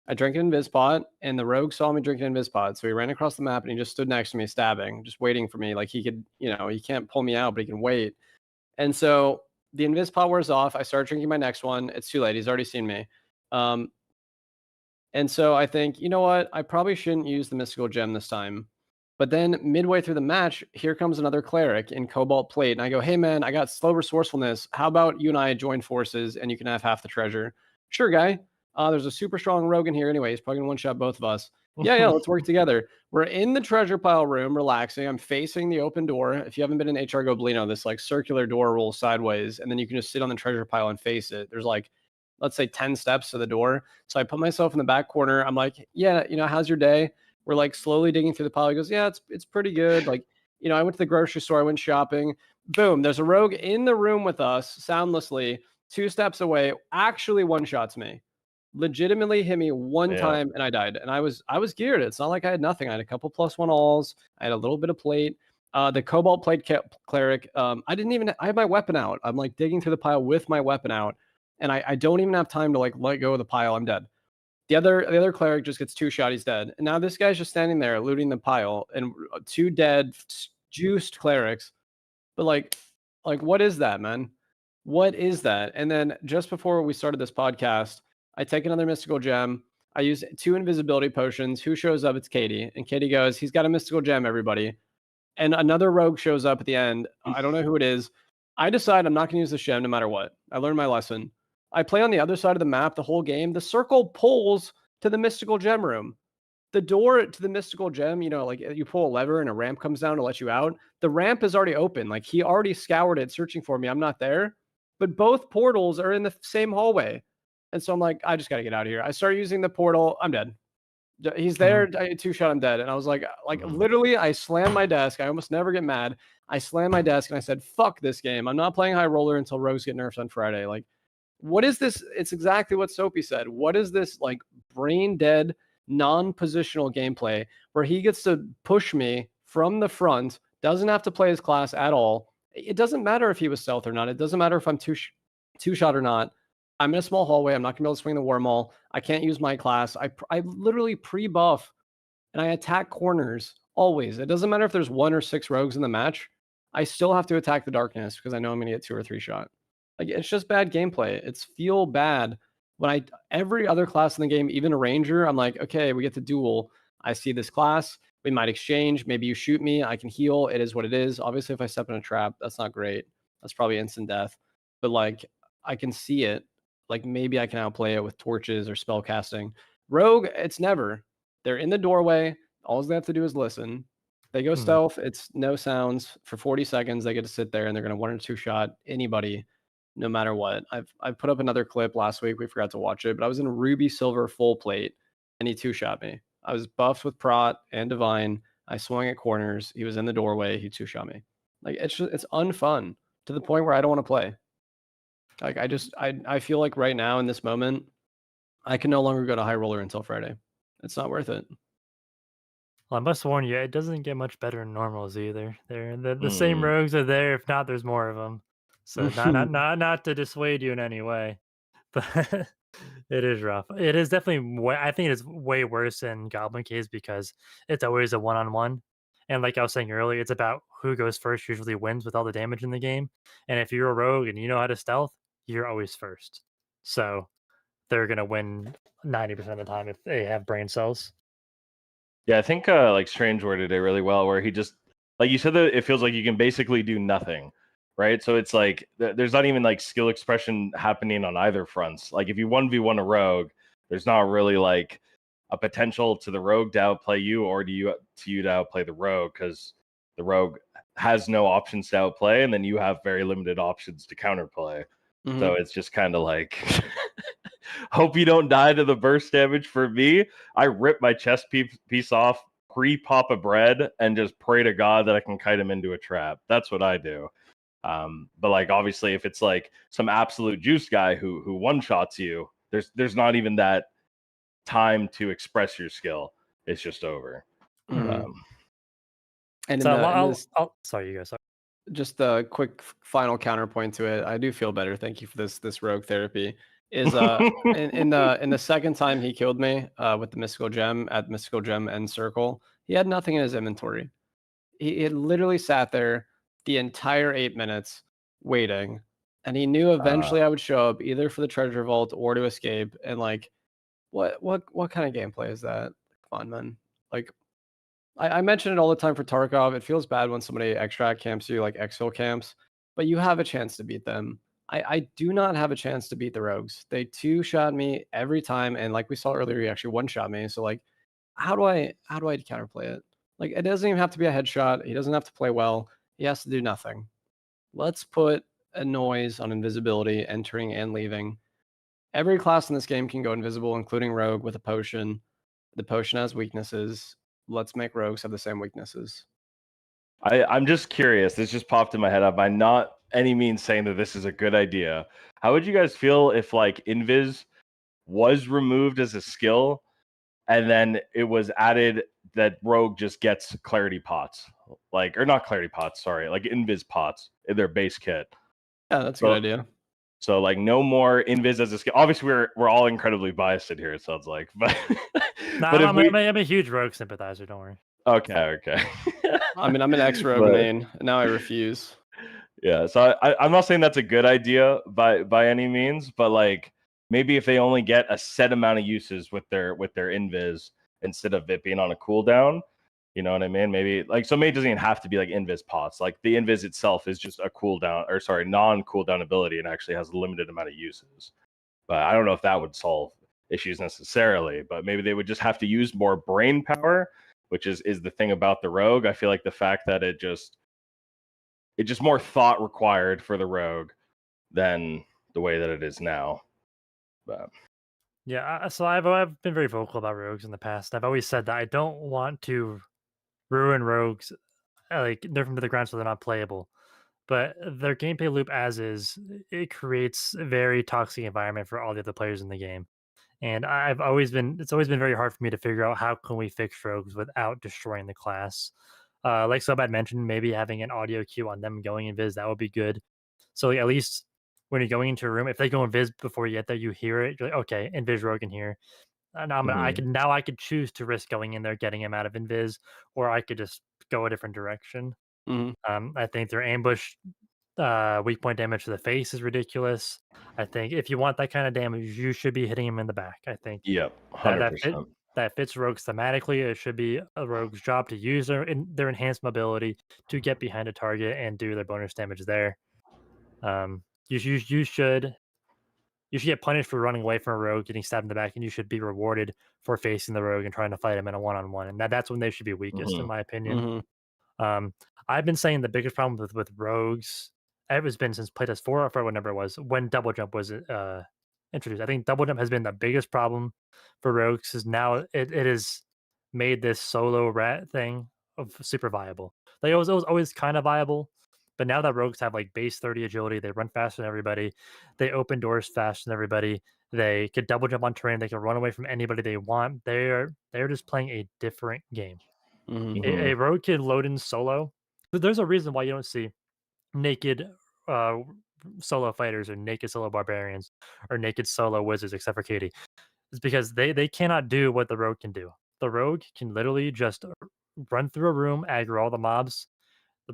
I drank an invis pot, and the rogue saw me drinking an invis pot. So he ran across the map and he just stood next to me stabbing, just waiting for me. Like he could, he can't pull me out, but he can wait. And so the invis pot wears off. I start drinking my next one. It's too late. He's already seen me. And so I think, you know what? I probably shouldn't use the mystical gem this time. But then midway through the match, here comes another cleric in Cobalt Plate. And I go, hey, man, I got slow resourcefulness. How about you and I join forces and you can have half the treasure? Sure, guy. There's a super strong rogue in here anyway. He's probably gonna one-shot both of us. Yeah, let's work together. We're in the treasure pile room, relaxing. I'm facing the open door. If you haven't been in HR Goblino, this like circular door rolls sideways, and then you can just sit on the treasure pile and face it. There's like, let's say 10 steps to the door. So I put myself in the back corner. I'm like, yeah, how's your day? We're like slowly digging through the pile. He goes, yeah, it's pretty good. Like, I went to the grocery store. I went shopping. Boom, there's a rogue in the room with us, soundlessly, 2 steps away, actually one-shots me. Legitimately hit me one time and I died. And I was geared. It's not like I had nothing. I had a couple +1 alls. I had a little bit of plate. The Cobalt Plate Cleric. I had my weapon out. I'm like digging through the pile with my weapon out. And I don't even have time to like let go of the pile. I'm dead. The other cleric just gets 2 shot. He's dead. And now this guy's just standing there looting the pile and 2 dead juiced clerics. But like what is that, man? What is that? And then just before we started this podcast, I take another mystical gem. I use 2 invisibility potions. Who shows up? It's Katie. And Katie goes, he's got a mystical gem, everybody. And another rogue shows up at the end. I don't know who it is. I decide I'm not going to use the gem no matter what. I learned my lesson. I play on the other side of the map the whole game. The circle pulls to the mystical gem room. The door to the mystical gem, like you pull a lever and a ramp comes down to let you out. The ramp is already open. Like he already scoured it searching for me. I'm not there. But both portals are in the same hallway. And so I'm like, I just got to get out of here. I start using the portal. I'm dead. He's there. I 2-shot. I'm dead. And I was like literally, I slammed my desk. I almost never get mad. I slammed my desk and I said, fuck this game. I'm not playing high roller until rogues get nerfed on Friday. Like, what is this? It's exactly what Soapy said. What is this like brain dead, non-positional gameplay where he gets to push me from the front, doesn't have to play his class at all. It doesn't matter if he was stealth or not. It doesn't matter if I'm two-shot or not. I'm in a small hallway. I'm not going to be able to swing the wormhole. I can't use my class. I literally pre-buff and I attack corners always. It doesn't matter if there's 1 or 6 rogues in the match. I still have to attack the darkness because I know I'm going to get 2 or 3 shot. Like, it's just bad gameplay. It's feel bad when every other class in the game, even a ranger, I'm like, okay, we get to duel. I see this class. We might exchange. Maybe you shoot me. I can heal. It is what it is. Obviously, if I step in a trap, that's not great. That's probably instant death. But like, I can see it. Like, maybe I can outplay it with torches or spell casting. Rogue, it's never. They're in the doorway. All they have to do is listen. They go stealth. It's no sounds. For 40 seconds, they get to sit there and they're going to 1 or 2 shot anybody, no matter what. I've put up another clip last week. We forgot to watch it, but I was in Ruby Silver full plate and he 2-shot me. I was buffed with Prot and Divine. I swung at corners. He was in the doorway. He 2-shot me. Like, it's unfun to the point where I don't want to play. Like, I feel like right now in this moment, I can no longer go to high roller until Friday. It's not worth it. Well, I must warn you, it doesn't get much better in normals either. The same rogues are there. If not, there's more of them. So not to dissuade you in any way, but it is rough. It is definitely I think it's way worse in Goblin Caves because it's always a one-on-one. And like I was saying earlier, it's about who goes first usually wins with all the damage in the game. And if you're a rogue and you know how to stealth, you're always first. So they're gonna win 90% of the time if they have brain cells. Yeah, I think like Strange worded it really well, where he just, like you said, that it feels like you can basically do nothing, right? So it's like there's not even like skill expression happening on either fronts. Like if you 1v1 a rogue, there's not really like a potential to the rogue to outplay you or to you to outplay the rogue, because the rogue has no options to outplay, and then you have very limited options to counterplay. So it's just kind of like, hope you don't die to the burst damage. For me, I rip my chest piece off, pre-pop a bread, and just pray to God that I can kite him into a trap. That's what I do. But like, obviously, if it's like some absolute juice guy who one-shots you, there's not even that time to express your skill. It's just over. And so sorry, you guys. Sorry. Just a quick final counterpoint to it. I do feel better. Thank you for this rogue therapy. Is in the second time he killed me with the mystical gem at mystical gem end circle, he had nothing in his inventory. He had literally sat there the entire 8 minutes waiting, and he knew eventually I would show up either for the treasure vault or to escape. And like, what kind of gameplay is that? Come on, man. Like, I mention it all the time for Tarkov. It feels bad when somebody extract camps you, like exfil camps, but you have a chance to beat them. I do not have a chance to beat the rogues. They two-shot me every time, and like we saw earlier, he actually one-shot me. So like, how do I counterplay it? Like, it doesn't even have to be a headshot. He doesn't have to play well. He has to do nothing. Let's put a noise on invisibility, entering and leaving. Every class in this game can go invisible, including rogue with a potion. The potion has weaknesses. Let's make rogues have the same weaknesses. I'm just curious. This just popped in my head. By not any means saying that this is a good idea. How would you guys feel if like invis was removed as a skill, and then it was added that rogue just gets clarity pots, like, or not clarity pots, sorry, like invis pots in their base kit? Yeah, that's a good idea. So like no more invis as a skill. Obviously, we're all incredibly biased in here. It sounds like, but but I'm a huge rogue sympathizer. Don't worry. Okay. I mean, I'm an ex-rogue main, and now I refuse. Yeah, so I'm not saying that's a good idea by any means, but like maybe if they only get a set amount of uses with their invis instead of it being on a cooldown, you know what I mean? Maybe like, so maybe it doesn't even have to be like invis pots. Like the invis itself is just a cooldown, or sorry, non-cooldown ability, and actually has a limited amount of uses. But I don't know if that would solve issues necessarily, but maybe they would just have to use more brain power, which is the thing about the rogue. I feel like the fact that it just more thought required for the rogue than the way that it is now. But yeah, so I've been very vocal about rogues in the past. I've always said that I don't want to ruin rogues, like nerf them to the ground so they're not playable. But their gameplay loop as is, it creates a very toxic environment for all the other players in the game. And it's always been very hard for me to figure out how can we fix rogues without destroying the class. Like Sobad mentioned, maybe having an audio cue on them going invis, that would be good. So like, at least when you're going into a room, if they go invis before you get there, you hear it. You're like, okay, invis rogue in here. And I could choose to risk going in there, getting him out of invis, or I could just go a different direction. I think their ambush weak point damage to the face is ridiculous. I think if you want that kind of damage, you should be hitting him in the back. I think 100%. That fits rogues thematically. It should be a rogue's job to use their enhanced mobility to get behind a target and do their bonus damage there. You should get punished for running away from a rogue, getting stabbed in the back, and you should be rewarded for facing the rogue and trying to fight him in a one-on-one. And that's when they should be weakest, in my opinion. I've been saying the biggest problem with rogues, it's been since playtest 4, or what number it was, when double jump was introduced. I think double jump has been the biggest problem for rogues, because now it has made this solo rat thing of super viable. Like it was always kind of viable, but now that rogues have like base 30 agility, they run faster than everybody, they open doors faster than everybody, they could double jump on terrain, they can run away from anybody they want. They're just playing a different game. A rogue can load in solo. But there's a reason why you don't see naked solo fighters or naked solo barbarians or naked solo wizards, except for Katie. It's because they cannot do what the rogue can do. The rogue can literally just run through a room, aggro all the mobs,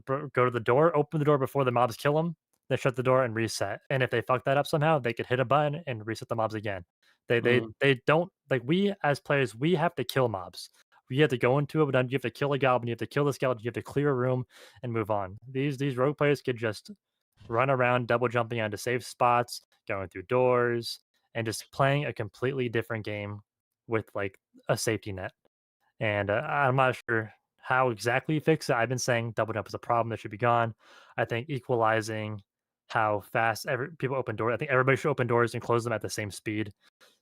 go to the door, open the door before the mobs kill them, then shut the door and reset. And if they fuck that up somehow, they could hit a button and reset the mobs again. They don't, like, we as players, we have to kill mobs. You have to go into a dungeon, you have to kill a goblin, you have to kill the skeleton, you have to clear a room and move on. These rogue players could just run around, double jumping onto safe spots, going through doors, and just playing a completely different game with like a safety net. And I'm not sure how exactly you fix it. I've been saying double jump is a problem that should be gone. I think equalizing how fast people open doors. I think everybody should open doors and close them at the same speed,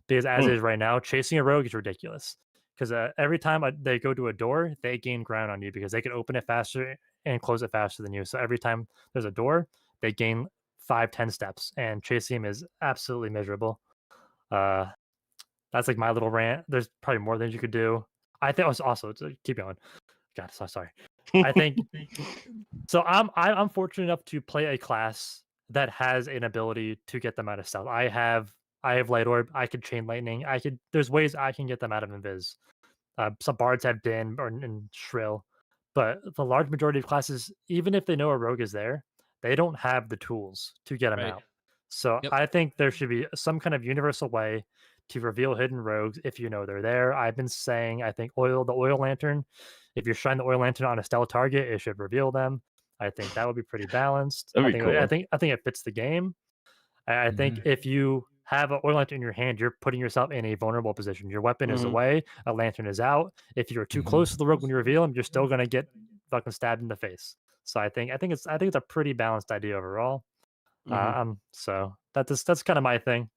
because as is right now, chasing a rogue is ridiculous. Because every time they go to a door, they gain ground on you because they can open it faster and close it faster than you. So every time there's a door, they gain 5-10 steps, and chasing him is absolutely miserable. That's like my little rant. There's probably more things you could do. I think also keep going. God, so sorry. I think so. I'm fortunate enough to play a class that has an ability to get them out of stealth. I have light orb. I could chain lightning. There's ways I can get them out of invis. Some bards have din and shrill, but the large majority of classes, even if they know a rogue is there, they don't have the tools to get them out. So I think there should be some kind of universal way to reveal hidden rogues if you know they're there. I've been saying, I think the oil lantern, if you're shining the oil lantern on a stealth target, it should reveal them. I think that would be pretty balanced. That'd be cool. I think it fits the game. I think if you have an oil lantern in your hand, you're putting yourself in a vulnerable position. Your weapon is away, a lantern is out. If you're too close to the rogue when you reveal him, you're still gonna get fucking stabbed in the face. So I think it's a pretty balanced idea overall. So that's kind of my thing.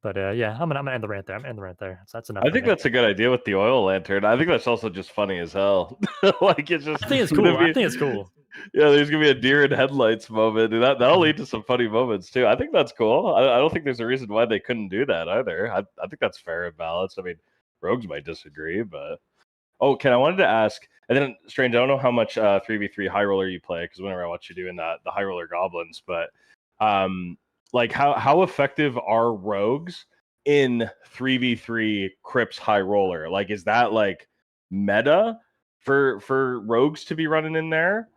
But yeah, I'm gonna end the rant there. I'm gonna end the rant there. So that's enough. I think that's a good idea with the oil lantern. I think that's also just funny as hell. Like it's just. I think it's cool. I think it's cool. Yeah, there's gonna be a deer in headlights moment, and that'll lead to some funny moments too. I think that's cool. I don't think there's a reason why they couldn't do that either. I think that's fair and balanced. I mean, rogues might disagree, but Ken, I wanted to ask, and then Strange, I don't know how much 3v3 high roller you play, because whenever I watch you doing that, the high roller goblins, but like how effective are rogues in 3v3 Crips high roller? Like, is that like meta for rogues to be running in there?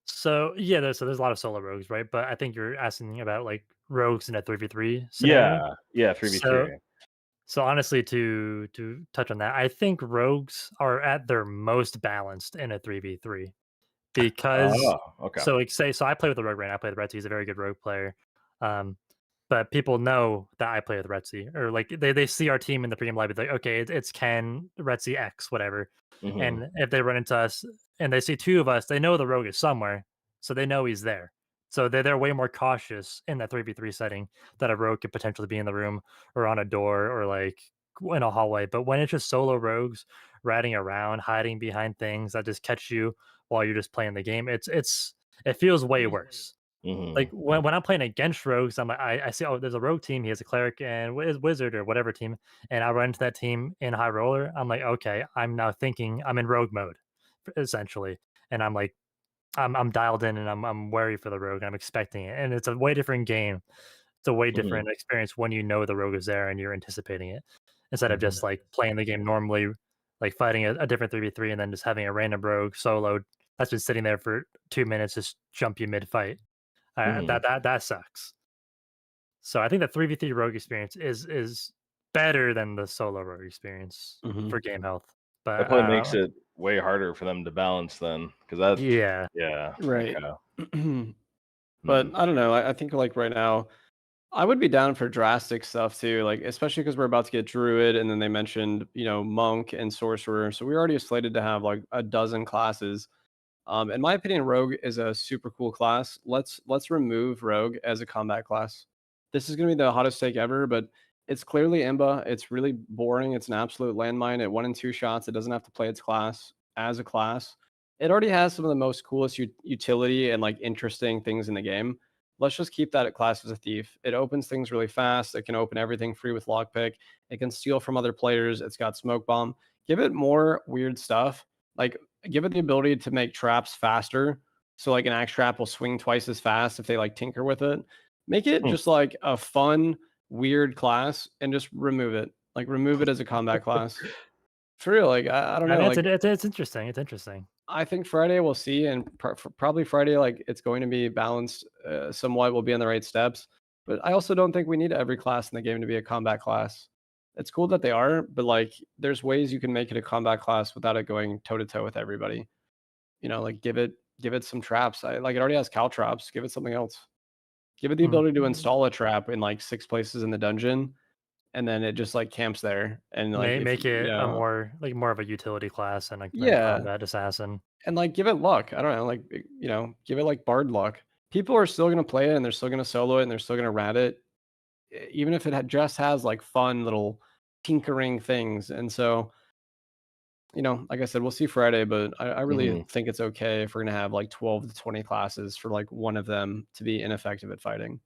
So yeah, there's a lot of solo rogues, right? But I think you're asking about like rogues in a 3v3 scenario. Yeah, 3v3. So honestly, to touch on that, I think rogues are at their most balanced in a 3v3 because okay. so I play with the rogue right now. I play with Retzi. He's a very good rogue player. But people know that I play with Retzi, or like they see our team in the pregame live. Like, okay, it's Ken, Retzi, X, whatever. And if they run into us and they see two of us, they know the rogue is somewhere, so they know he's there. So they're way more cautious in that 3v3 setting that a rogue could potentially be in the room or on a door or like in a hallway. But when it's just solo rogues ratting around, hiding behind things that just catch you while you're just playing the game, it feels way worse. Like when I'm playing against rogues, I see, oh, there's a rogue team. He has a cleric and wizard or whatever team, and I run into that team in high roller. I'm like, okay, I'm now thinking I'm in rogue mode, essentially, and I'm like, I'm dialed in and I'm wary for the rogue. I'm expecting it, and it's a way different game. It's a way different experience when you know the rogue is there and you're anticipating it, instead of just like playing the game normally, like fighting a different 3v3 and then just having a random rogue solo that's been sitting there for 2 minutes just jump you mid fight. That sucks. So I think the 3v3 rogue experience is better than the solo rogue experience for game health. But that probably makes it way harder for them to balance then, because that's yeah right. Okay. But I don't know. I think like right now, I would be down for drastic stuff too. Like especially because we're about to get druid, and then they mentioned monk and sorcerer. So we already slated to have like a dozen classes. In my opinion, rogue is a super cool class. Let's remove rogue as a combat class. This is going to be the hottest take ever, but it's clearly imba. It's really boring. It's an absolute landmine at 1 and 2 shots. It doesn't have to play its class as a class. It already has some of the most coolest utility and like interesting things in the game. Let's just keep that at class as a thief. It opens things really fast. It can open everything free with lockpick. It can steal from other players. It's got smoke bomb. Give it more weird stuff. Like give it the ability to make traps faster. So like an axe trap will swing twice as fast if they like tinker with it. Make it just like a fun, weird class and just remove it. Like remove it as a combat class. For real, like I don't know. It's interesting. It's interesting. I think Friday we'll see, and probably Friday, like it's going to be balanced somewhat. We'll be on the right steps, but I also don't think we need every class in the game to be a combat class. It's cool that they are, but like there's ways you can make it a combat class without it going toe to toe with everybody. Like give it some traps. It already has cal traps. Give it something else. Give it the ability to install a trap in like 6 places in the dungeon, and then it just like camps there and like make it a more of a utility class and like combat assassin. And like give it luck. I don't know, like give it like bard luck. People are still gonna play it and they're still gonna solo it and they're still gonna rat it, even if it just has like fun little tinkering things. And so, like I said, we'll see Friday, but I really think it's okay if we're gonna have like 12 to 20 classes for like one of them to be ineffective at fighting.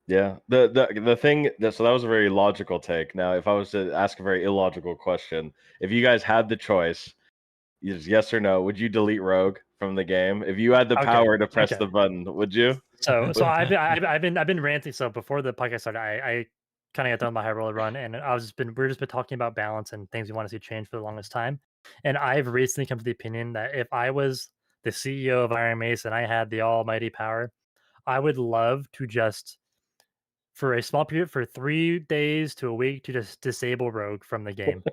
Yeah, the thing so that was a very logical take. Now, if I was to ask a very illogical question, if you guys had the choice, yes or no, would you delete rogue from the game if you had the power to press the button? Would you? So I've been ranting. So before the podcast started, I kind of got done my high roller run, and we're just been talking about balance and things we want to see change for the longest time. And I've recently come to the opinion that if I was the CEO of Iron Mace and I had the almighty power, I would love to just, for a small period, for 3 days to a week, to just disable rogue from the game,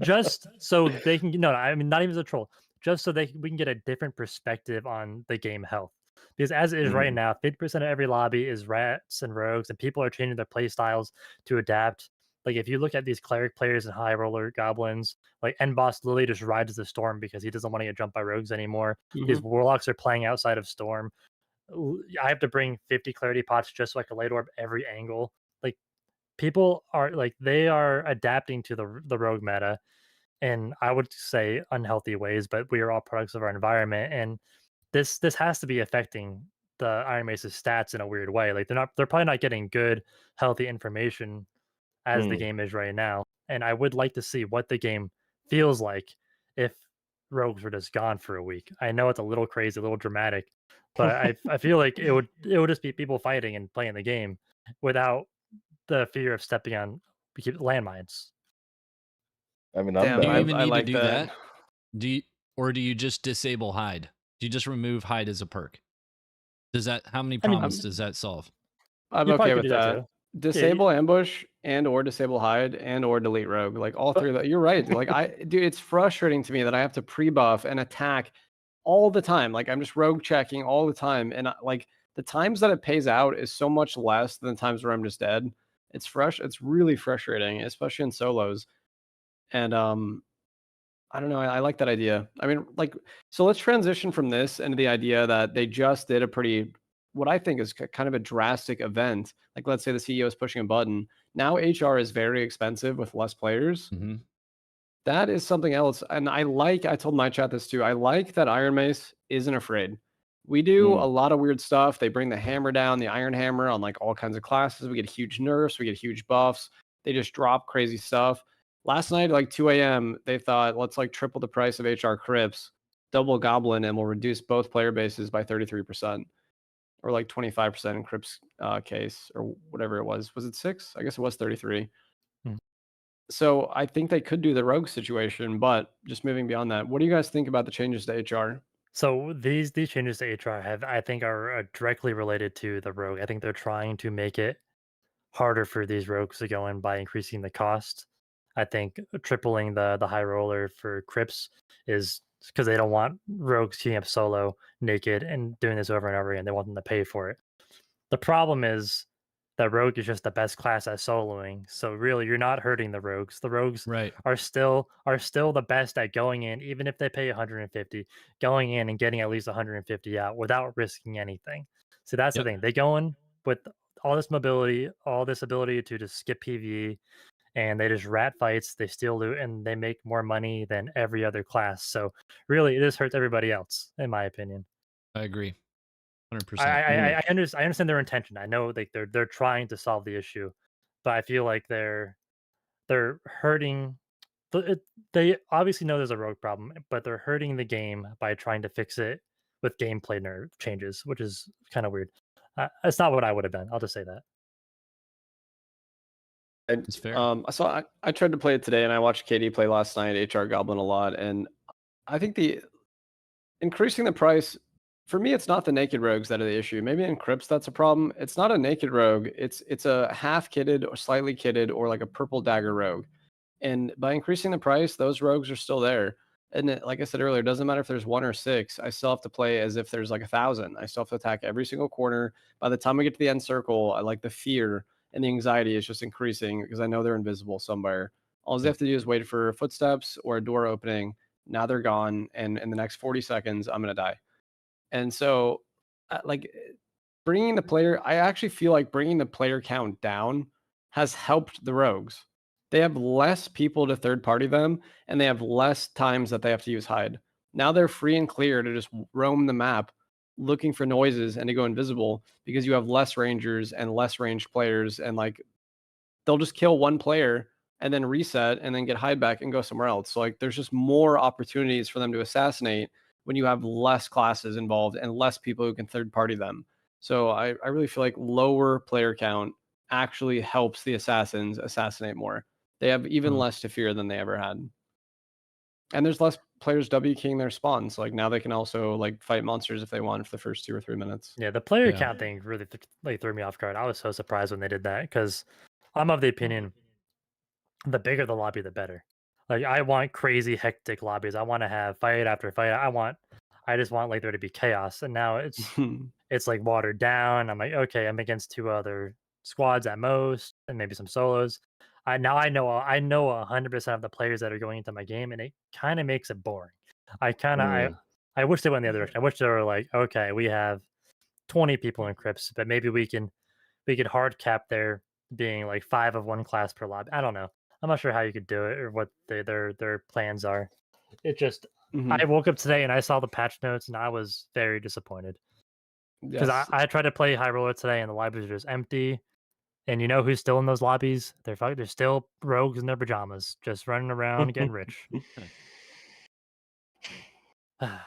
just so they can not even as a troll, just so we can get a different perspective on the game health. Because as it is right now, 50% of every lobby is rats and rogues, and people are changing their play styles to adapt. Like if you look at these cleric players and high roller goblins, like End Boss literally just rides the storm because he doesn't want to get jumped by rogues anymore. These warlocks are playing outside of storm. I have to bring 50 clarity pots just so I can light orb every angle. Like people are like they are adapting to the rogue meta, and I would say unhealthy ways, but we are all products of our environment, and this has to be affecting the Iron Mace's stats in a weird way. Like they're probably not getting good, healthy information as the game is right now. And I would like to see what the game feels like if rogues were just gone for a week. I know it's a little crazy, a little dramatic, but I feel like it would just be people fighting and playing the game without the fear of stepping on landmines. I mean, do you even I need like to do that. Or do you just disable hide? Do you just remove hide as a perk? Does that how many I mean, problems does that solve? I'm You probably okay could with do that that. too. Disable ambush and or disable hide and or delete rogue. Like all three of that. You're right. Like dude, it's frustrating to me that I have to pre-buff and attack all the time. Like I'm just rogue checking all the time, and like the times that it pays out is so much less than the times where I'm just dead. It's fresh. It's really frustrating, especially in solos. And I don't know. I like that idea. I mean, like, so let's transition from this into the idea that they just did a pretty, what I think is kind of a drastic event. Like, let's say the CEO is pushing a button. Now HR is very expensive with less players. That is something else. And I told my chat this too. I like that Iron Mace isn't afraid. We do a lot of weird stuff. They bring the hammer down, the Iron Hammer on like all kinds of classes. We get huge nerfs, we get huge buffs. They just drop crazy stuff. Last night, like 2 a.m., they thought, let's like triple the price of HR Crypts, double Goblin, and we'll reduce both player bases by 33%, or like 25% in Crypts case, or whatever it was. Was it 6? I guess it was 33. So I think they could do the rogue situation, but just moving beyond that, what do you guys think about the changes to HR? So these changes to HR I think are directly related to the rogue. I think they're trying to make it harder for these rogues to go in by increasing the cost. I think tripling the high roller for Crips is because they don't want rogues queuing up solo naked and doing this over and over again. They want them to pay for it. The problem is that rogue is just the best class at soloing. So really, you're not hurting the rogues. The rogues are still the best at going in, even if they pay 150, going in and getting at least 150 out without risking anything. So that's the thing. They go in with all this mobility, all this ability to just skip PvE, and they just rat fights, they steal loot, and they make more money than every other class. So really, it just hurts everybody else, in my opinion. I agree, 100%. I understand their intention. I know they're trying to solve the issue, but I feel like they're hurting. They obviously know there's a rogue problem, but they're hurting the game by trying to fix it with gameplay nerf changes, which is kind of weird. It's not what I would have done. I'll just say that. It's fair. So I tried to play it today, and I watched Katie play last night, HR Goblin a lot, and I think the increasing the price, for me, it's not the naked rogues that are the issue. Maybe in Crypts that's a problem. It's not a naked rogue. It's a half kitted or slightly kitted or like a purple dagger rogue. And by increasing the price, those rogues are still there. And like I said earlier, it doesn't matter if there's 1 or 6. I still have to play as if there's like 1,000. I still have to attack every single corner. By the time I get to the end circle, I like the fear and the anxiety is just increasing because I know they're invisible somewhere. All I have to do is wait for footsteps or a door opening. Now they're gone, and in the next 40 seconds, I'm gonna die. And so, like bringing the player, I actually feel like bringing the player count down has helped the rogues. They have less people to third party them, and they have less times that they have to use hide. Now they're free and clear to just roam the map looking for noises and to go invisible because you have less rangers and less ranged players, and like they'll just kill one player and then reset and then get hide back and go somewhere else. So like there's just more opportunities for them to assassinate when you have less classes involved and less people who can third party them. So I really feel like lower player count actually helps the assassins assassinate more. They have even less to fear than they ever had. And there's less players W keying their spawns. Like now they can also like fight monsters if they want for the first 2 or 3 minutes. Yeah, the player count thing really threw me off guard. I was so surprised when they did that because I'm of the opinion the bigger the lobby, the better. Like I want crazy hectic lobbies. I want to have fight after fight. I just want like there to be chaos, and now it's like watered down. I'm like, okay, I'm against 2 other squads at most, and maybe some solos. I know 100% of the players that are going into my game, and it kind of makes it boring. I kind of Mm. I wish they went the other direction. I wish they were like, okay, we have 20 people in crypts, but maybe we could hard cap there being like 5 of one class per lobby. I don't know. I'm not sure how you could do it or what their plans are. It just I woke up today and I saw the patch notes and I was very disappointed because Yes. I tried to play High Roller today and the lobbies are just empty. And you know who's still in those lobbies? They're still rogues in their pajamas, just running around getting rich.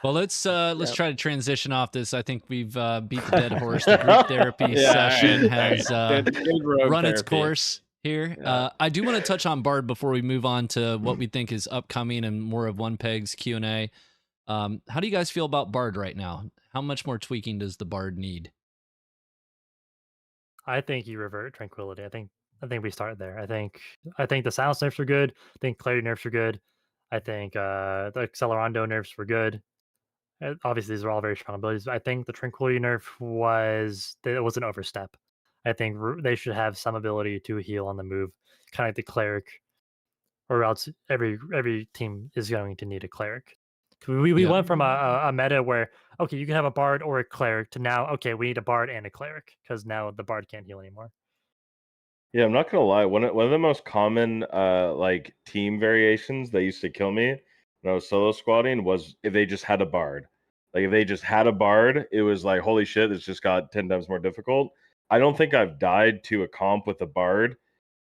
Well, let's Yep. try to transition off this. I think we've beat the dead horse. The group therapy Yeah, session alright. has Good rogue run its therapy. course here. Yeah. I do want to touch on Bard before we move on to what we think is upcoming and more of One Peg's Q&A. How do you guys feel about Bard right now? How much more tweaking does the Bard need? I think you revert Tranquility. I think we start there. I think the silence nerfs are good. I think clarity nerfs are good. I think the Accelerando nerfs were good. Obviously, these are all very strong abilities. But I think the Tranquility nerf was an overstep. I think they should have some ability to heal on the move, kind of like the cleric, or else every team is going to need a cleric. We Yeah. went from a meta where okay, you can have a bard or a cleric to now okay, we need a bard and a cleric because now the bard can't heal anymore. Yeah, I'm not gonna lie. One of the most common like team variations that used to kill me when I was solo squatting was if they just had a bard. Like if they just had a bard, it was like holy shit, it's just got 10 times more difficult. I don't think I've died to a comp with a bard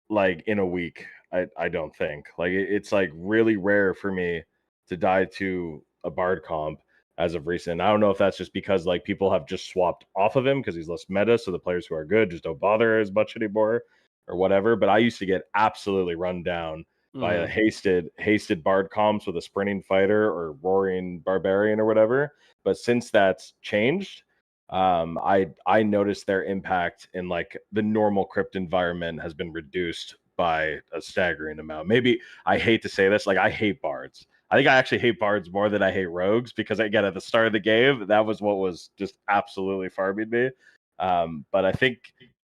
like in a week. I don't think. Like it's like really rare for me to die to a bard comp as of recent. I don't know if that's just because like people have just swapped off of him because he's less meta, so the players who are good just don't bother as much anymore or whatever. But I used to get absolutely run down by a hasted bard comps with a sprinting fighter or roaring barbarian or whatever. But since that's changed, I noticed their impact in like the normal crypt environment has been reduced by a staggering amount. Maybe I hate to say this, like I hate bards. I think I actually hate bards more than I hate rogues because again at the start of the game that was what was just absolutely farming me. But I think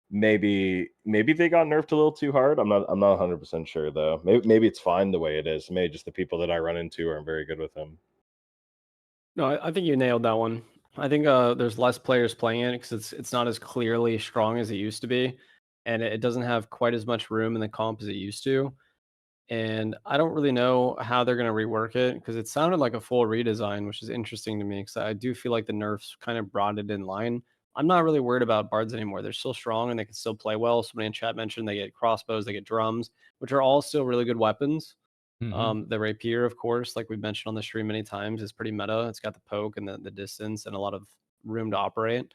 maybe they got nerfed a little too hard. I'm not 100% sure though. Maybe it's fine the way it is. Maybe just the people that I run into aren't very good with him. No, I think you nailed that one. I think there's less players playing it because it's not as clearly strong as it used to be, and it doesn't have quite as much room in the comp as it used to. And I don't really know how they're going to rework it because it sounded like a full redesign, which is interesting to me because I do feel like the nerfs kind of brought it in line. I'm not really worried about bards anymore. They're still strong and they can still play well. Somebody in chat mentioned they get crossbows, they get drums, which are all still really good weapons. The rapier, of course, like we've mentioned on the stream many times, is pretty meta. It's got the poke and the distance and a lot of room to operate.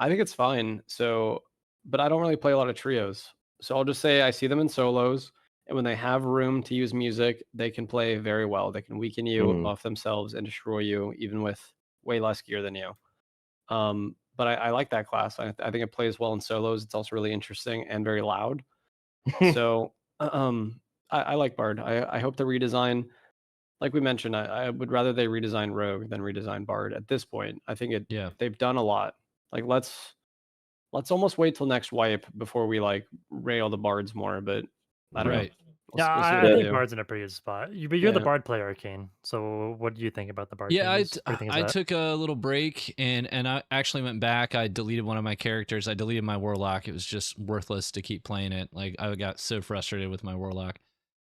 I think it's fine. So, but I don't really play a lot of trios. So I'll just say I see them in solos. And when they have room to use music, they can play very well. They can weaken you, buff themselves, and destroy you, even with way less gear than you. But I like that class. I think it plays well in solos. It's also really interesting and very loud. So I like Bard. I hope the redesign, like we mentioned, I would rather they redesign Rogue than redesign Bard at this point. I think they've done a lot. Like let's almost wait till next wipe before we like rail the Bards more. But I don't know. We'll see what I they think do. Bard's in a pretty good spot. You're the Bard player, Arcane. So what do you think about the Bard? Yeah, changes? I took a little break and I actually went back. I deleted one of my characters. I deleted my Warlock. It was just worthless to keep playing it. Like I got so frustrated with my Warlock.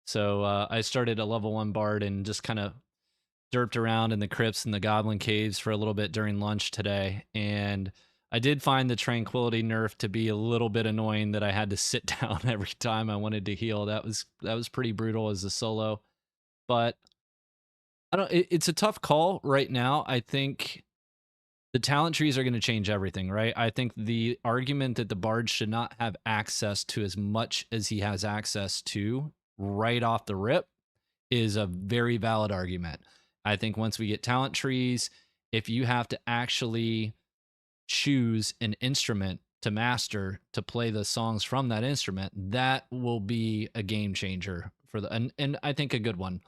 So I started a level 1 Bard and just kind of derped around in the crypts and the Goblin Caves for a little bit during lunch today. And I did find the Tranquility nerf to be a little bit annoying that I had to sit down every time I wanted to heal. That was pretty brutal as a solo. But I don't. It's a tough call right now. I think the talent trees are going to change everything, right? I think the argument that the Bard should not have access to as much as he has access to right off the rip is a very valid argument. I think once we get talent trees, if you have to actually choose an instrument to master to play the songs from that instrument, that will be a game changer for and I think a good one,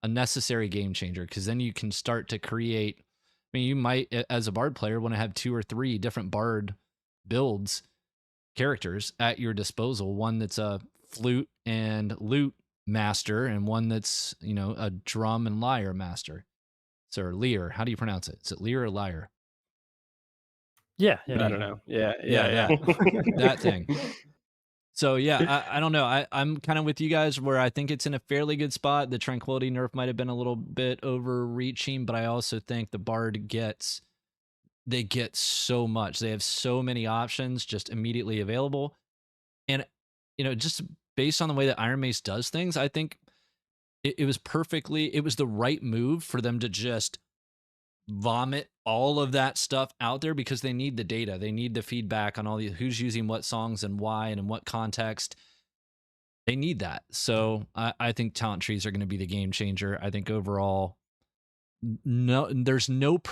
a necessary game changer, because then you can start to create mean, you might, as a bard player, want to have 2 or 3 different bard builds characters at your disposal. One that's a flute and lute master, and one that's, you know, a drum and lyre master. So, or lyre, how do you pronounce it? Is it lyre or lyre? Yeah, I don't know. Yeah. That thing. So yeah, I don't know. I'm kind of with you guys where I think it's in a fairly good spot. The Tranquility nerf might have been a little bit overreaching, but I also think the Bard get so much. They have so many options just immediately available. And, you know, just based on the way that Iron Mace does things, I think it was the right move for them to just vomit all of that stuff out there, because they need the data. They need the feedback on all the who's using what songs and why and in what context. They need that. So I think talent trees are going to be the game changer. I think overall, no, there's no